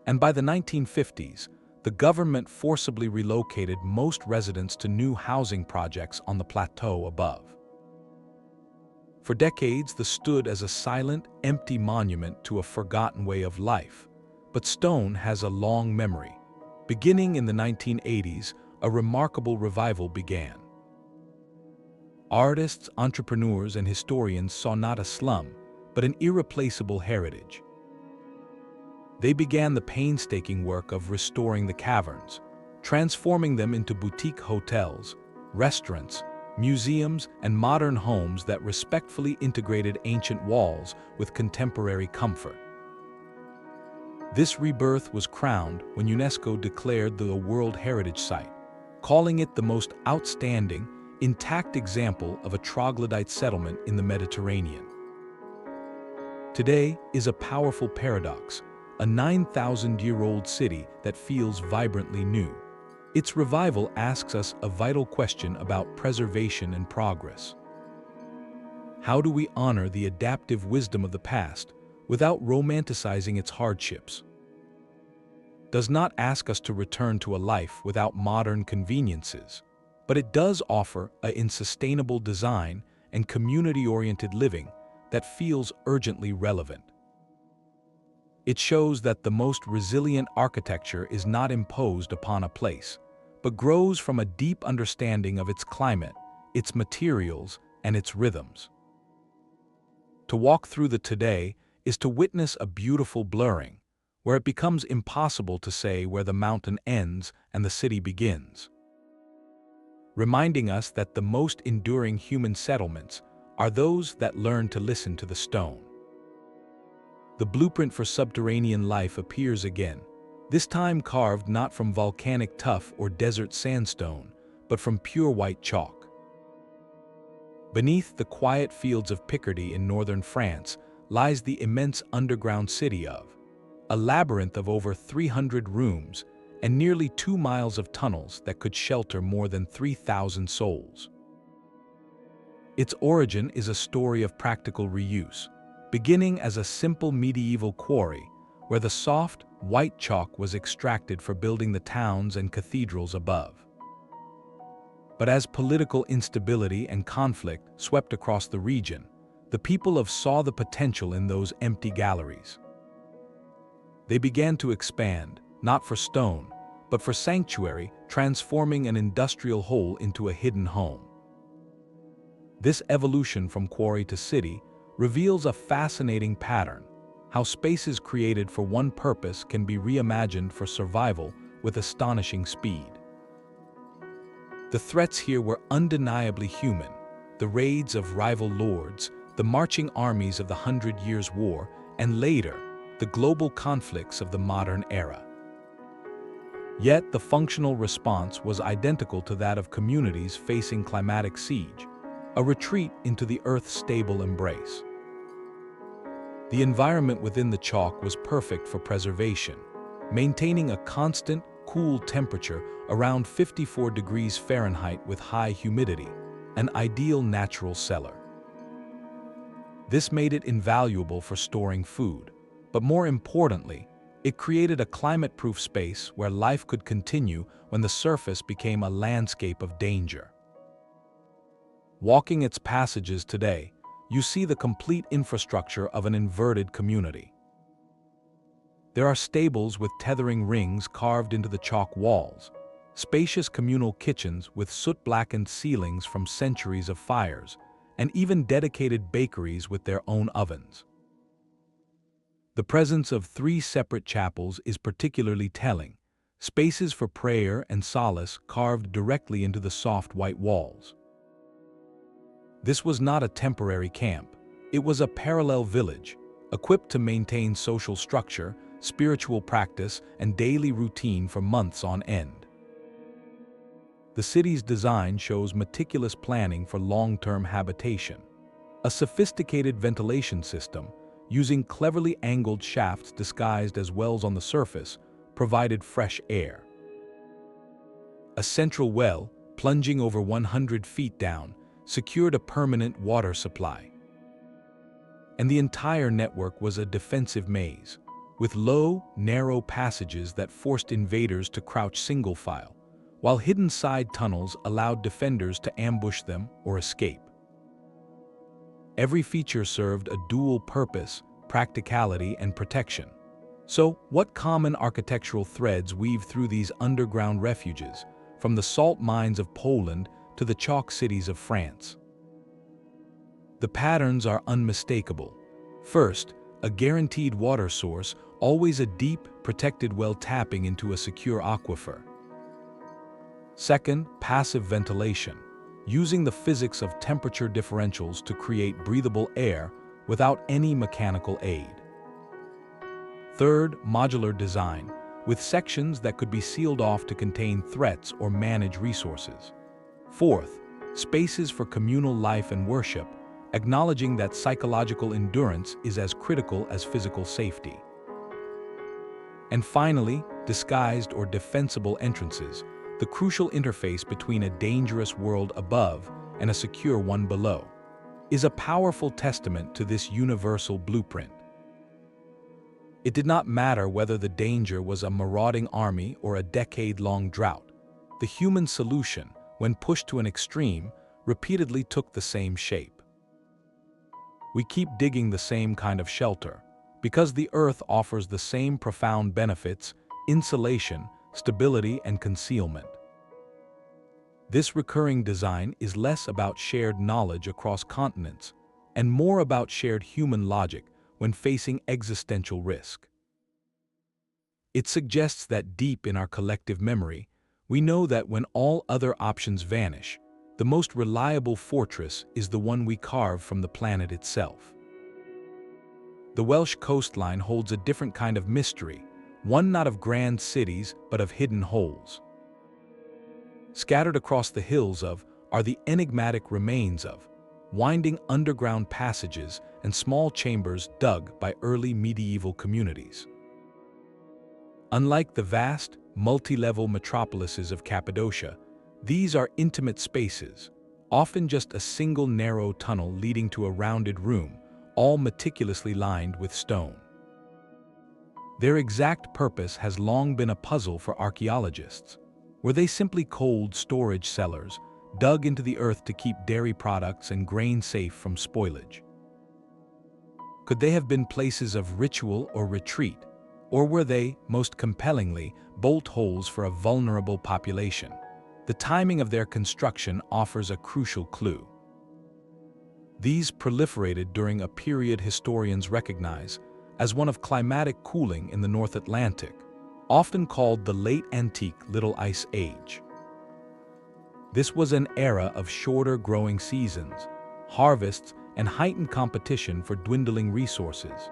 and by the 1950s, the government forcibly relocated most residents to new housing projects on the plateau above. For decades, this stood as a silent, empty monument to a forgotten way of life, but stone has a long memory. Beginning in the 1980s, a remarkable revival began. Artists, entrepreneurs, and historians saw not a slum, but an irreplaceable heritage. They began the painstaking work of restoring the caverns, transforming them into boutique hotels, restaurants, museums, and modern homes that respectfully integrated ancient walls with contemporary comfort. This rebirth was crowned when UNESCO declared the World Heritage Site, calling it the most outstanding, intact example of a troglodyte settlement in the Mediterranean. Today is a powerful paradox, a 9,000-year-old city that feels vibrantly new. Its revival asks us a vital question about preservation and progress. How do we honor the adaptive wisdom of the past without romanticizing its hardships? Does not ask us to return to a life without modern conveniences, but it does offer a sustainable design and community-oriented living that feels urgently relevant. It shows that the most resilient architecture is not imposed upon a place, but grows from a deep understanding of its climate, its materials, and its rhythms. To walk through the today is to witness a beautiful blurring, where it becomes impossible to say where the mountain ends and the city begins, reminding us that the most enduring human settlements are those that learn to listen to the stone. The blueprint for subterranean life appears again, this time carved not from volcanic tuff or desert sandstone, but from pure white chalk. Beneath the quiet fields of Picardy in northern France lies the immense underground city of, a labyrinth of over 300 rooms and nearly 2 miles of tunnels that could shelter more than 3,000 souls. Its origin is a story of practical reuse, beginning as a simple medieval quarry where the soft, white chalk was extracted for building the towns and cathedrals above. But as political instability and conflict swept across the region, the people saw the potential in those empty galleries. They began to expand, not for stone, but for sanctuary, transforming an industrial hole into a hidden home. This evolution from quarry to city reveals a fascinating pattern, how spaces created for one purpose can be reimagined for survival with astonishing speed. The threats here were undeniably human, the raids of rival lords, the marching armies of the 100 Years' War, and later, the global conflicts of the modern era. Yet the functional response was identical to that of communities facing climatic siege, a retreat into the Earth's stable embrace. The environment within the chalk was perfect for preservation, maintaining a constant, cool temperature around 54 degrees Fahrenheit with high humidity, an ideal natural cellar. This made it invaluable for storing food, but more importantly, it created a climate-proof space where life could continue when the surface became a landscape of danger. Walking its passages today, you see the complete infrastructure of an inverted community. There are stables with tethering rings carved into the chalk walls, spacious communal kitchens with soot-blackened ceilings from centuries of fires, and even dedicated bakeries with their own ovens. The presence of 3 separate chapels is particularly telling, spaces for prayer and solace carved directly into the soft white walls. This was not a temporary camp, it was a parallel village, equipped to maintain social structure, spiritual practice, and daily routine for months on end. The city's design shows meticulous planning for long-term habitation. A sophisticated ventilation system, using cleverly angled shafts disguised as wells on the surface, provided fresh air. A central well, plunging over 100 feet down, secured a permanent water supply. And the entire network was a defensive maze, with low, narrow passages that forced invaders to crouch single file, while hidden side tunnels allowed defenders to ambush them or escape. Every feature served a dual purpose, practicality and protection. So, what common architectural threads weave through these underground refuges, from the salt mines of Poland to the chalk cities of France? The patterns are unmistakable. First, a guaranteed water source, always a deep, protected well tapping into a secure aquifer. Second, passive ventilation, using the physics of temperature differentials to create breathable air without any mechanical aid. Third, modular design, with sections that could be sealed off to contain threats or manage resources. Fourth, spaces for communal life and worship, acknowledging that psychological endurance is as critical as physical safety. And finally, disguised or defensible entrances, the crucial interface between a dangerous world above and a secure one below, is a powerful testament to this universal blueprint. It did not matter whether the danger was a marauding army or a decade-long drought. The human solution, when pushed to an extreme, repeatedly took the same shape. We keep digging the same kind of shelter, because the earth offers the same profound benefits: insulation, stability, and concealment. This recurring design is less about shared knowledge across continents and more about shared human logic when facing existential risk. It suggests that deep in our collective memory, we know that when all other options vanish, the most reliable fortress is the one we carve from the planet itself. The Welsh coastline holds a different kind of mystery, one not of grand cities but of hidden holes. Scattered across the hills are the enigmatic remains of winding underground passages and small chambers dug by early medieval communities. Unlike the vast, multi-level metropolises of Cappadocia, these are intimate spaces, often just a single narrow tunnel leading to a rounded room, all meticulously lined with stone. Their exact purpose has long been a puzzle for archaeologists. Were they simply cold storage cellars, dug into the earth to keep dairy products and grain safe from spoilage? Could they have been places of ritual or retreat, or were they, most compellingly, bolt holes for a vulnerable population? The timing of their construction offers a crucial clue. These proliferated during a period historians recognize as one of climatic cooling in the North Atlantic, often called the Late Antique Little Ice Age. This was an era of shorter growing seasons, harvests, and heightened competition for dwindling resources.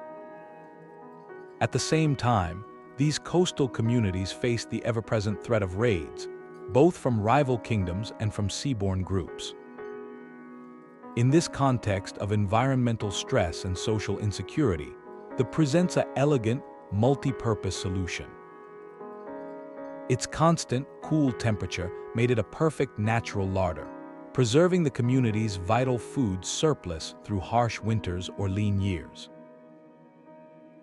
At the same time, these coastal communities faced the ever-present threat of raids, both from rival kingdoms and from seaborne groups. In this context of environmental stress and social insecurity, the presents an elegant, multi-purpose solution. Its constant, cool temperature made it a perfect natural larder, preserving the community's vital food surplus through harsh winters or lean years.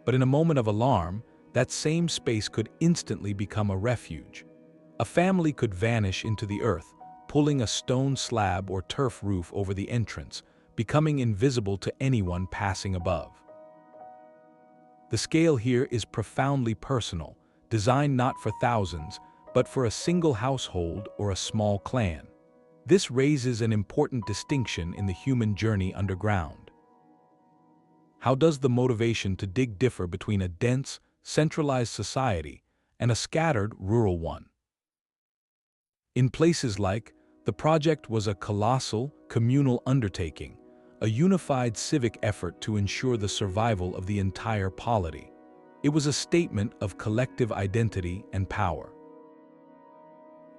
But in a moment of alarm, that same space could instantly become a refuge. A family could vanish into the earth, pulling a stone slab or turf roof over the entrance, becoming invisible to anyone passing above. The scale here is profoundly personal, designed not for thousands, but for a single household or a small clan. This raises an important distinction in the human journey underground. How does the motivation to dig differ between a dense, centralized society and a scattered, rural one? In places like, the project was a colossal, communal undertaking, a unified civic effort to ensure the survival of the entire polity. It was a statement of collective identity and power.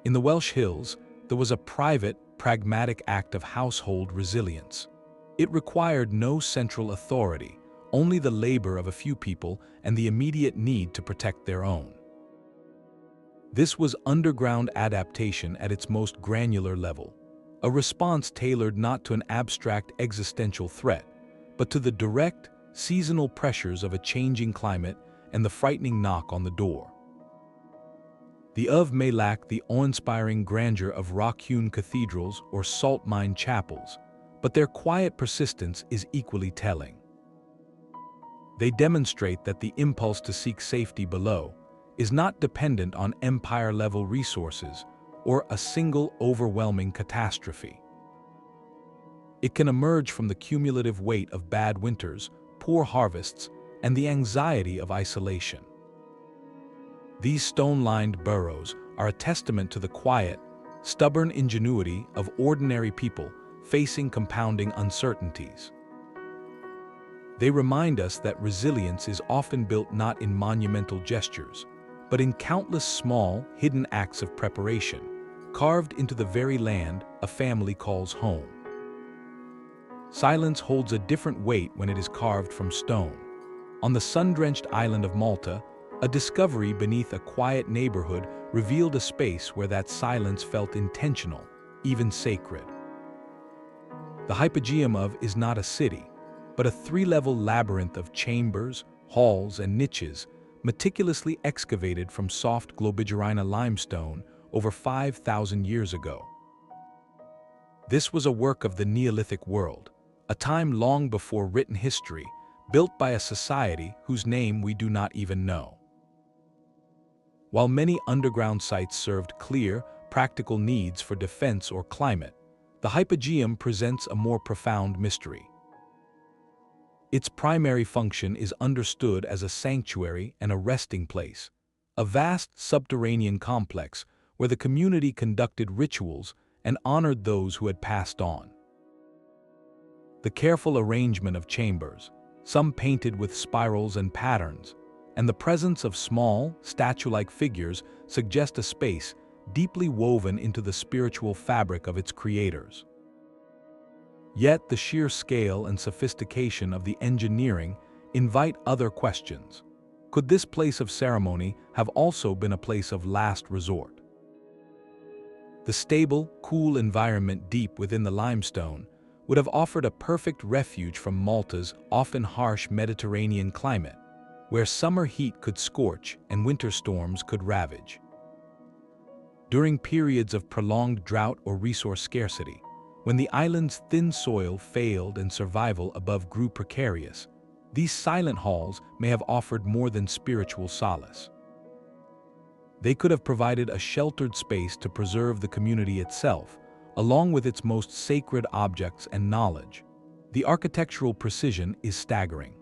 In the Welsh Hills, there was a private, pragmatic act of household resilience. It required no central authority, only the labor of a few people and the immediate need to protect their own. This was underground adaptation at its most granular level, a response tailored not to an abstract existential threat, but to the direct, seasonal pressures of a changing climate and the frightening knock on the door. The Of may lack the awe-inspiring grandeur of rock-hewn cathedrals or salt mine chapels, but their quiet persistence is equally telling. They demonstrate that the impulse to seek safety below is not dependent on empire-level resources or a single overwhelming catastrophe. It can emerge from the cumulative weight of bad winters, poor harvests, and the anxiety of isolation. These stone-lined burrows are a testament to the quiet, stubborn ingenuity of ordinary people facing compounding uncertainties. They remind us that resilience is often built not in monumental gestures, but in countless small, hidden acts of preparation, carved into the very land a family calls home. Silence holds a different weight when it is carved from stone. On the sun-drenched island of Malta, a discovery beneath a quiet neighborhood revealed a space where that silence felt intentional, even sacred. The hypogeum of is not a city, but a three-level labyrinth of chambers, halls, and niches meticulously excavated from soft Globigerina limestone over 5,000 years ago. This was a work of the Neolithic world, a time long before written history, built by a society whose name we do not even know. While many underground sites served clear, practical needs for defense or climate, the hypogeum presents a more profound mystery. Its primary function is understood as a sanctuary and a resting place, a vast subterranean complex where the community conducted rituals and honored those who had passed on. The careful arrangement of chambers, some painted with spirals and patterns, and the presence of small, statue-like figures suggest a space deeply woven into the spiritual fabric of its creators. Yet the sheer scale and sophistication of the engineering invite other questions. Could this place of ceremony have also been a place of last resort? The stable, cool environment deep within the limestone would have offered a perfect refuge from Malta's often harsh Mediterranean climate, where summer heat could scorch and winter storms could ravage. During periods of prolonged drought or resource scarcity, when the island's thin soil failed and survival above grew precarious, these silent halls may have offered more than spiritual solace. They could have provided a sheltered space to preserve the community itself, along with its most sacred objects and knowledge. The architectural precision is staggering.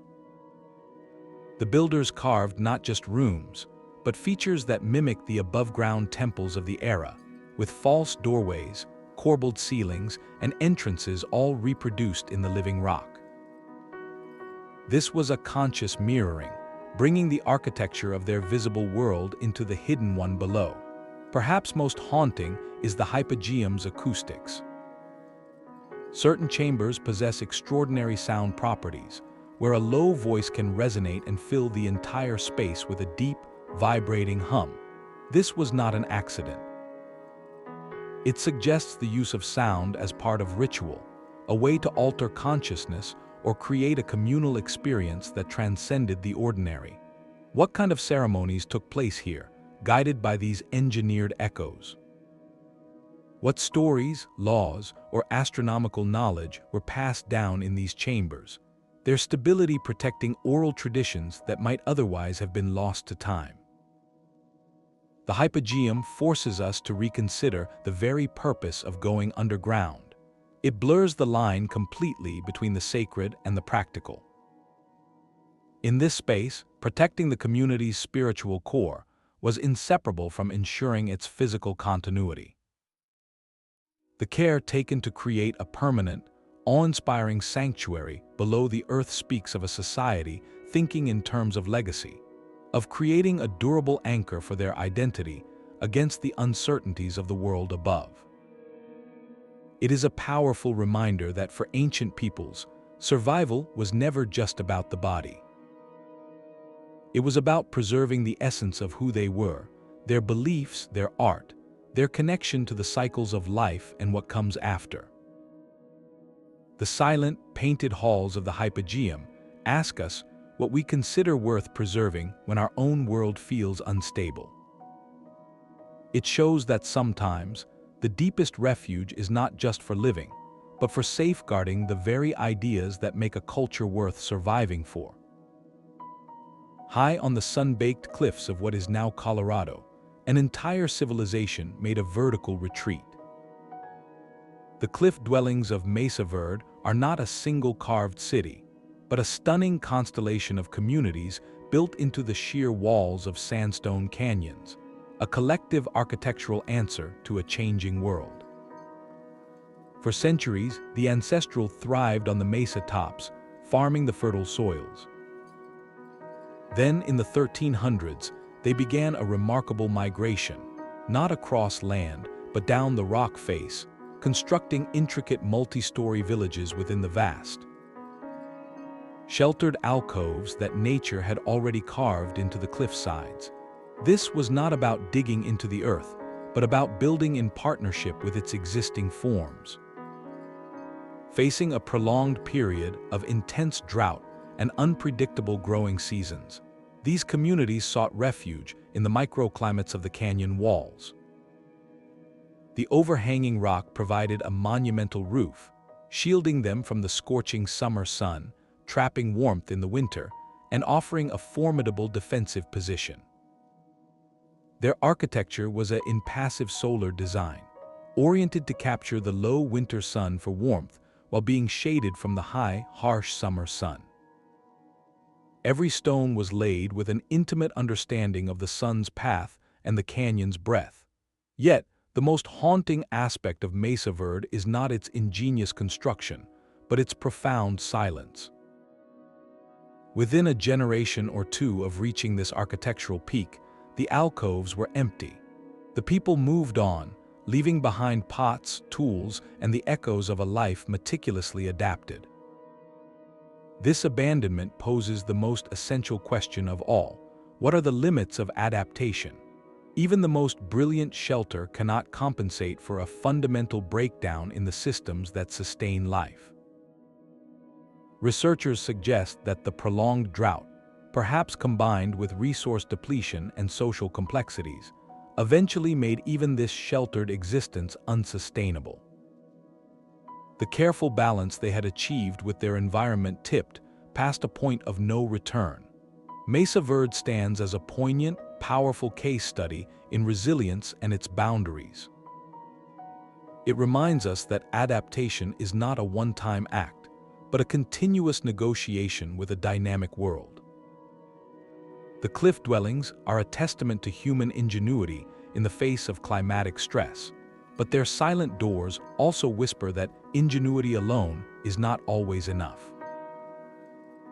The builders carved not just rooms, but features that mimic the above-ground temples of the era, with false doorways, corbelled ceilings, and entrances all reproduced in the living rock. This was a conscious mirroring, bringing the architecture of their visible world into the hidden one below. Perhaps most haunting is the hypogeum's acoustics. Certain chambers possess extraordinary sound properties, where a low voice can resonate and fill the entire space with a deep, vibrating hum. This was not an accident. It suggests the use of sound as part of ritual, a way to alter consciousness or create a communal experience that transcended the ordinary. What kind of ceremonies took place here, guided by these engineered echoes? What stories, laws, or astronomical knowledge were passed down in these chambers, their stability protecting oral traditions that might otherwise have been lost to time? The hypogeum forces us to reconsider the very purpose of going underground. It blurs the line completely between the sacred and the practical. In this space, protecting the community's spiritual core was inseparable from ensuring its physical continuity. The care taken to create a permanent, awe-inspiring sanctuary below the earth speaks of a society thinking in terms of legacy, of creating a durable anchor for their identity against the uncertainties of the world above. It is a powerful reminder that for ancient peoples, survival was never just about the body. It was about preserving the essence of who they were, their beliefs, their art, their connection to the cycles of life and what comes after. The silent, painted halls of the hypogeum ask us what we consider worth preserving when our own world feels unstable. It shows that sometimes the deepest refuge is not just for living, but for safeguarding the very ideas that make a culture worth surviving for. High on the sun-baked cliffs of what is now Colorado, an entire civilization made a vertical retreat. The cliff dwellings of Mesa Verde are not a single carved city, but a stunning constellation of communities built into the sheer walls of sandstone canyons, a collective architectural answer to a changing world. For centuries, the ancestral thrived on the mesa tops, farming the fertile soils. Then, in the 1300s, they began a remarkable migration, not across land, but down the rock face, constructing intricate multi-story villages within the vast, sheltered alcoves that nature had already carved into the cliff sides. This was not about digging into the earth, but about building in partnership with its existing forms. Facing a prolonged period of intense drought and unpredictable growing seasons, these communities sought refuge in the microclimates of the canyon walls. The overhanging rock provided a monumental roof, shielding them from the scorching summer sun, trapping warmth in the winter, and offering a formidable defensive position. Their architecture was an impassive solar design, oriented to capture the low winter sun for warmth while being shaded from the high, harsh summer sun. Every stone was laid with an intimate understanding of the sun's path and the canyon's breadth. Yet, the most haunting aspect of Mesa Verde is not its ingenious construction, but its profound silence. Within a generation or two of reaching this architectural peak, the alcoves were empty. The people moved on, leaving behind pots, tools, and the echoes of a life meticulously adapted. This abandonment poses the most essential question of all: what are the limits of adaptation? Even the most brilliant shelter cannot compensate for a fundamental breakdown in the systems that sustain life. Researchers suggest that the prolonged drought, perhaps combined with resource depletion and social complexities, eventually made even this sheltered existence unsustainable. The careful balance they had achieved with their environment tipped past a point of no return. Mesa Verde stands as a poignant, powerful case study in resilience and its boundaries. It reminds us that adaptation is not a one-time act, but a continuous negotiation with a dynamic world. The cliff dwellings are a testament to human ingenuity in the face of climatic stress, but their silent doors also whisper that ingenuity alone is not always enough.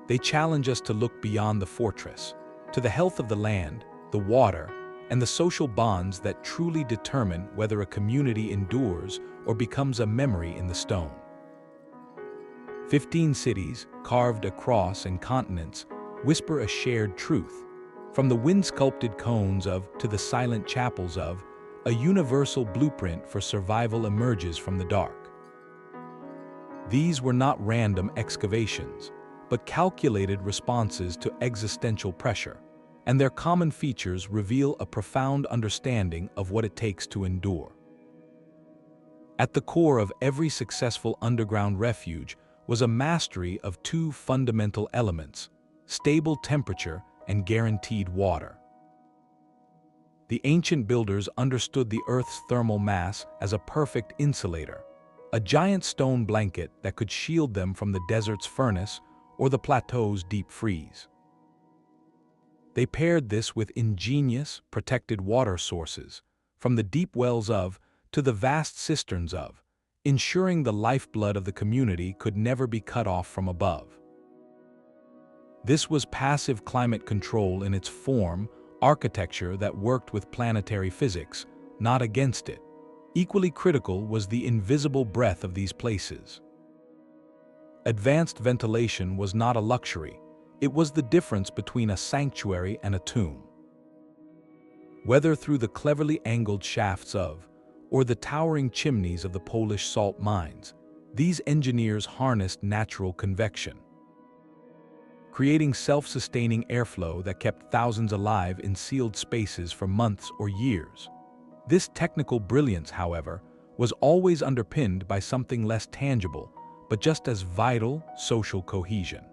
They challenge us to look beyond the fortress, to the health of the land, the water, and the social bonds that truly determine whether a community endures or becomes a memory in the stone. 15 cities, carved across continents, whisper a shared truth. From the wind-sculpted cones of to the silent chapels of, a universal blueprint for survival emerges from the dark. These were not random excavations, but calculated responses to existential pressure, and their common features reveal a profound understanding of what it takes to endure. At the core of every successful underground refuge was a mastery of two fundamental elements: stable temperature and guaranteed water. The ancient builders understood the Earth's thermal mass as a perfect insulator, a giant stone blanket that could shield them from the desert's furnace or the plateau's deep freeze. They paired this with ingenious, protected water sources, from the deep wells of to the vast cisterns of, ensuring the lifeblood of the community could never be cut off from above. This was passive climate control in its form, architecture that worked with planetary physics, not against it. Equally critical was the invisible breath of these places. Advanced ventilation was not a luxury, it was the difference between a sanctuary and a tomb. Whether through the cleverly angled shafts of, or the towering chimneys of the Polish salt mines, these engineers harnessed natural convection, creating self-sustaining airflow that kept thousands alive in sealed spaces for months or years. This technical brilliance, however, was always underpinned by something less tangible, but just as vital: social cohesion.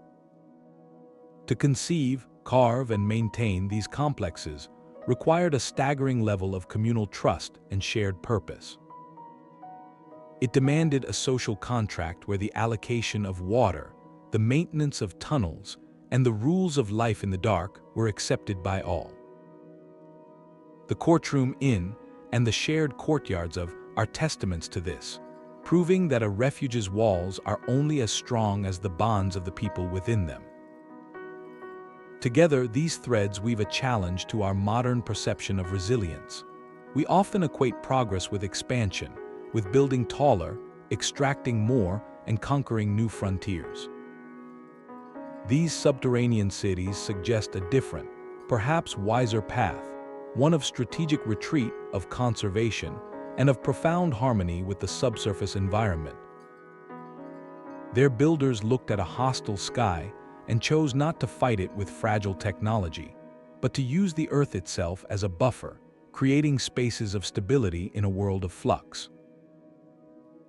To conceive, carve, and maintain these complexes required a staggering level of communal trust and shared purpose. It demanded a social contract where the allocation of water, the maintenance of tunnels, and the rules of life in the dark were accepted by all. The courtroom inn and the shared courtyards of are testaments to this, proving that a refuge's walls are only as strong as the bonds of the people within them. Together, these threads weave a challenge to our modern perception of resilience. We often equate progress with expansion, with building taller, extracting more, and conquering new frontiers. These subterranean cities suggest a different, perhaps wiser path, one of strategic retreat, of conservation, and of profound harmony with the subsurface environment. Their builders looked at a hostile sky and chose not to fight it with fragile technology, but to use the earth itself as a buffer, creating spaces of stability in a world of flux.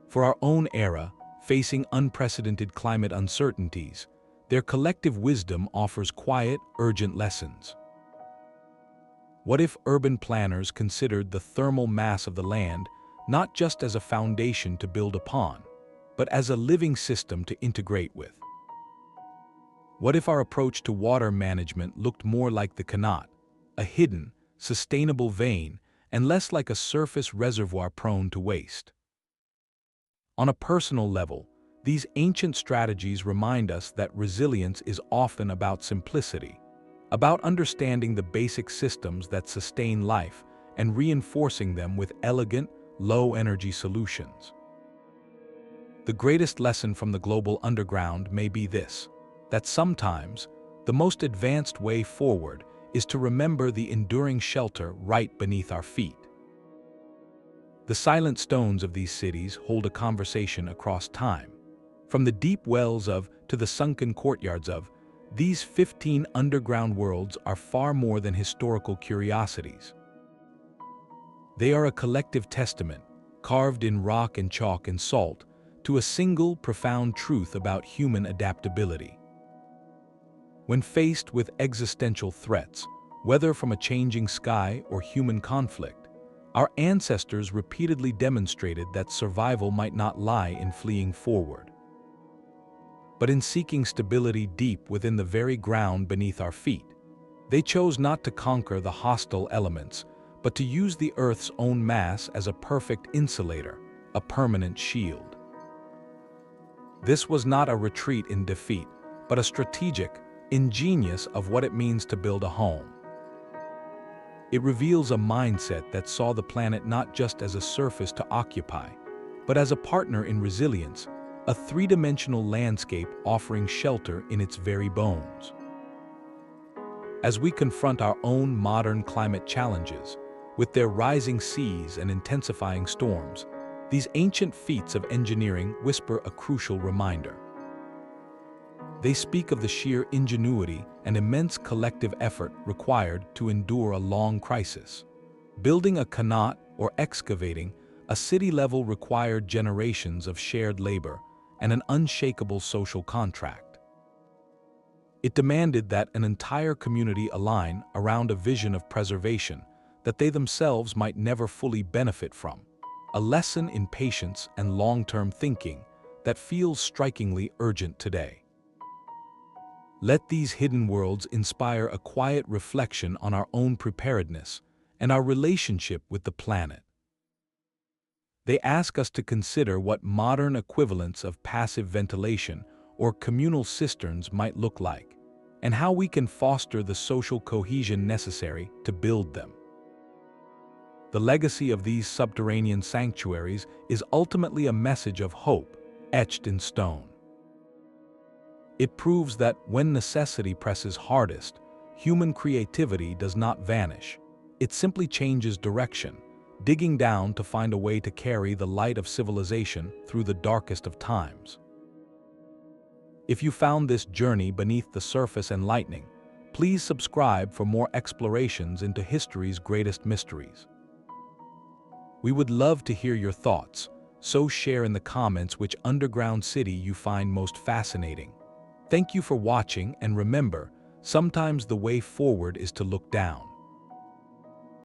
For our own era, facing unprecedented climate uncertainties, their collective wisdom offers quiet, urgent lessons. What if urban planners considered the thermal mass of the land not just as a foundation to build upon, but as a living system to integrate with? What if our approach to water management looked more like the Qanat, a hidden, sustainable vein, and less like a surface reservoir prone to waste? On a personal level, these ancient strategies remind us that resilience is often about simplicity, about understanding the basic systems that sustain life and reinforcing them with elegant, low-energy solutions. The greatest lesson from the global underground may be this: that sometimes the most advanced way forward is to remember the enduring shelter right beneath our feet. The silent stones of these cities hold a conversation across time. From the deep wells of to the sunken courtyards of, these 15 underground worlds are far more than historical curiosities. They are a collective testament, carved in rock and chalk and salt, to a single profound truth about human adaptability. When faced with existential threats, whether from a changing sky or human conflict, our ancestors repeatedly demonstrated that survival might not lie in fleeing forward, but in seeking stability deep within the very ground beneath our feet. They chose not to conquer the hostile elements, but to use the Earth's own mass as a perfect insulator, a permanent shield. This was not a retreat in defeat, but a strategic, ingenious of what it means to build a home. It reveals a mindset that saw the planet not just as a surface to occupy, but as a partner in resilience, a three-dimensional landscape offering shelter in its very bones. As we confront our own modern climate challenges, with their rising seas and intensifying storms, these ancient feats of engineering whisper a crucial reminder. They speak of the sheer ingenuity and immense collective effort required to endure a long crisis. Building a Qanat or excavating a city level required generations of shared labor and an unshakable social contract. It demanded that an entire community align around a vision of preservation that they themselves might never fully benefit from, a lesson in patience and long-term thinking that feels strikingly urgent today. Let these hidden worlds inspire a quiet reflection on our own preparedness and our relationship with the planet. They ask us to consider what modern equivalents of passive ventilation or communal cisterns might look like, and how we can foster the social cohesion necessary to build them. The legacy of these subterranean sanctuaries is ultimately a message of hope, etched in stone. It proves that when necessity presses hardest, human creativity does not vanish. It simply changes direction, digging down to find a way to carry the light of civilization through the darkest of times. If you found this journey beneath the surface enlightening, please subscribe for more explorations into history's greatest mysteries. We would love to hear your thoughts, so share in the comments which underground city you find most fascinating. Thank you for watching, and remember, sometimes the way forward is to look down.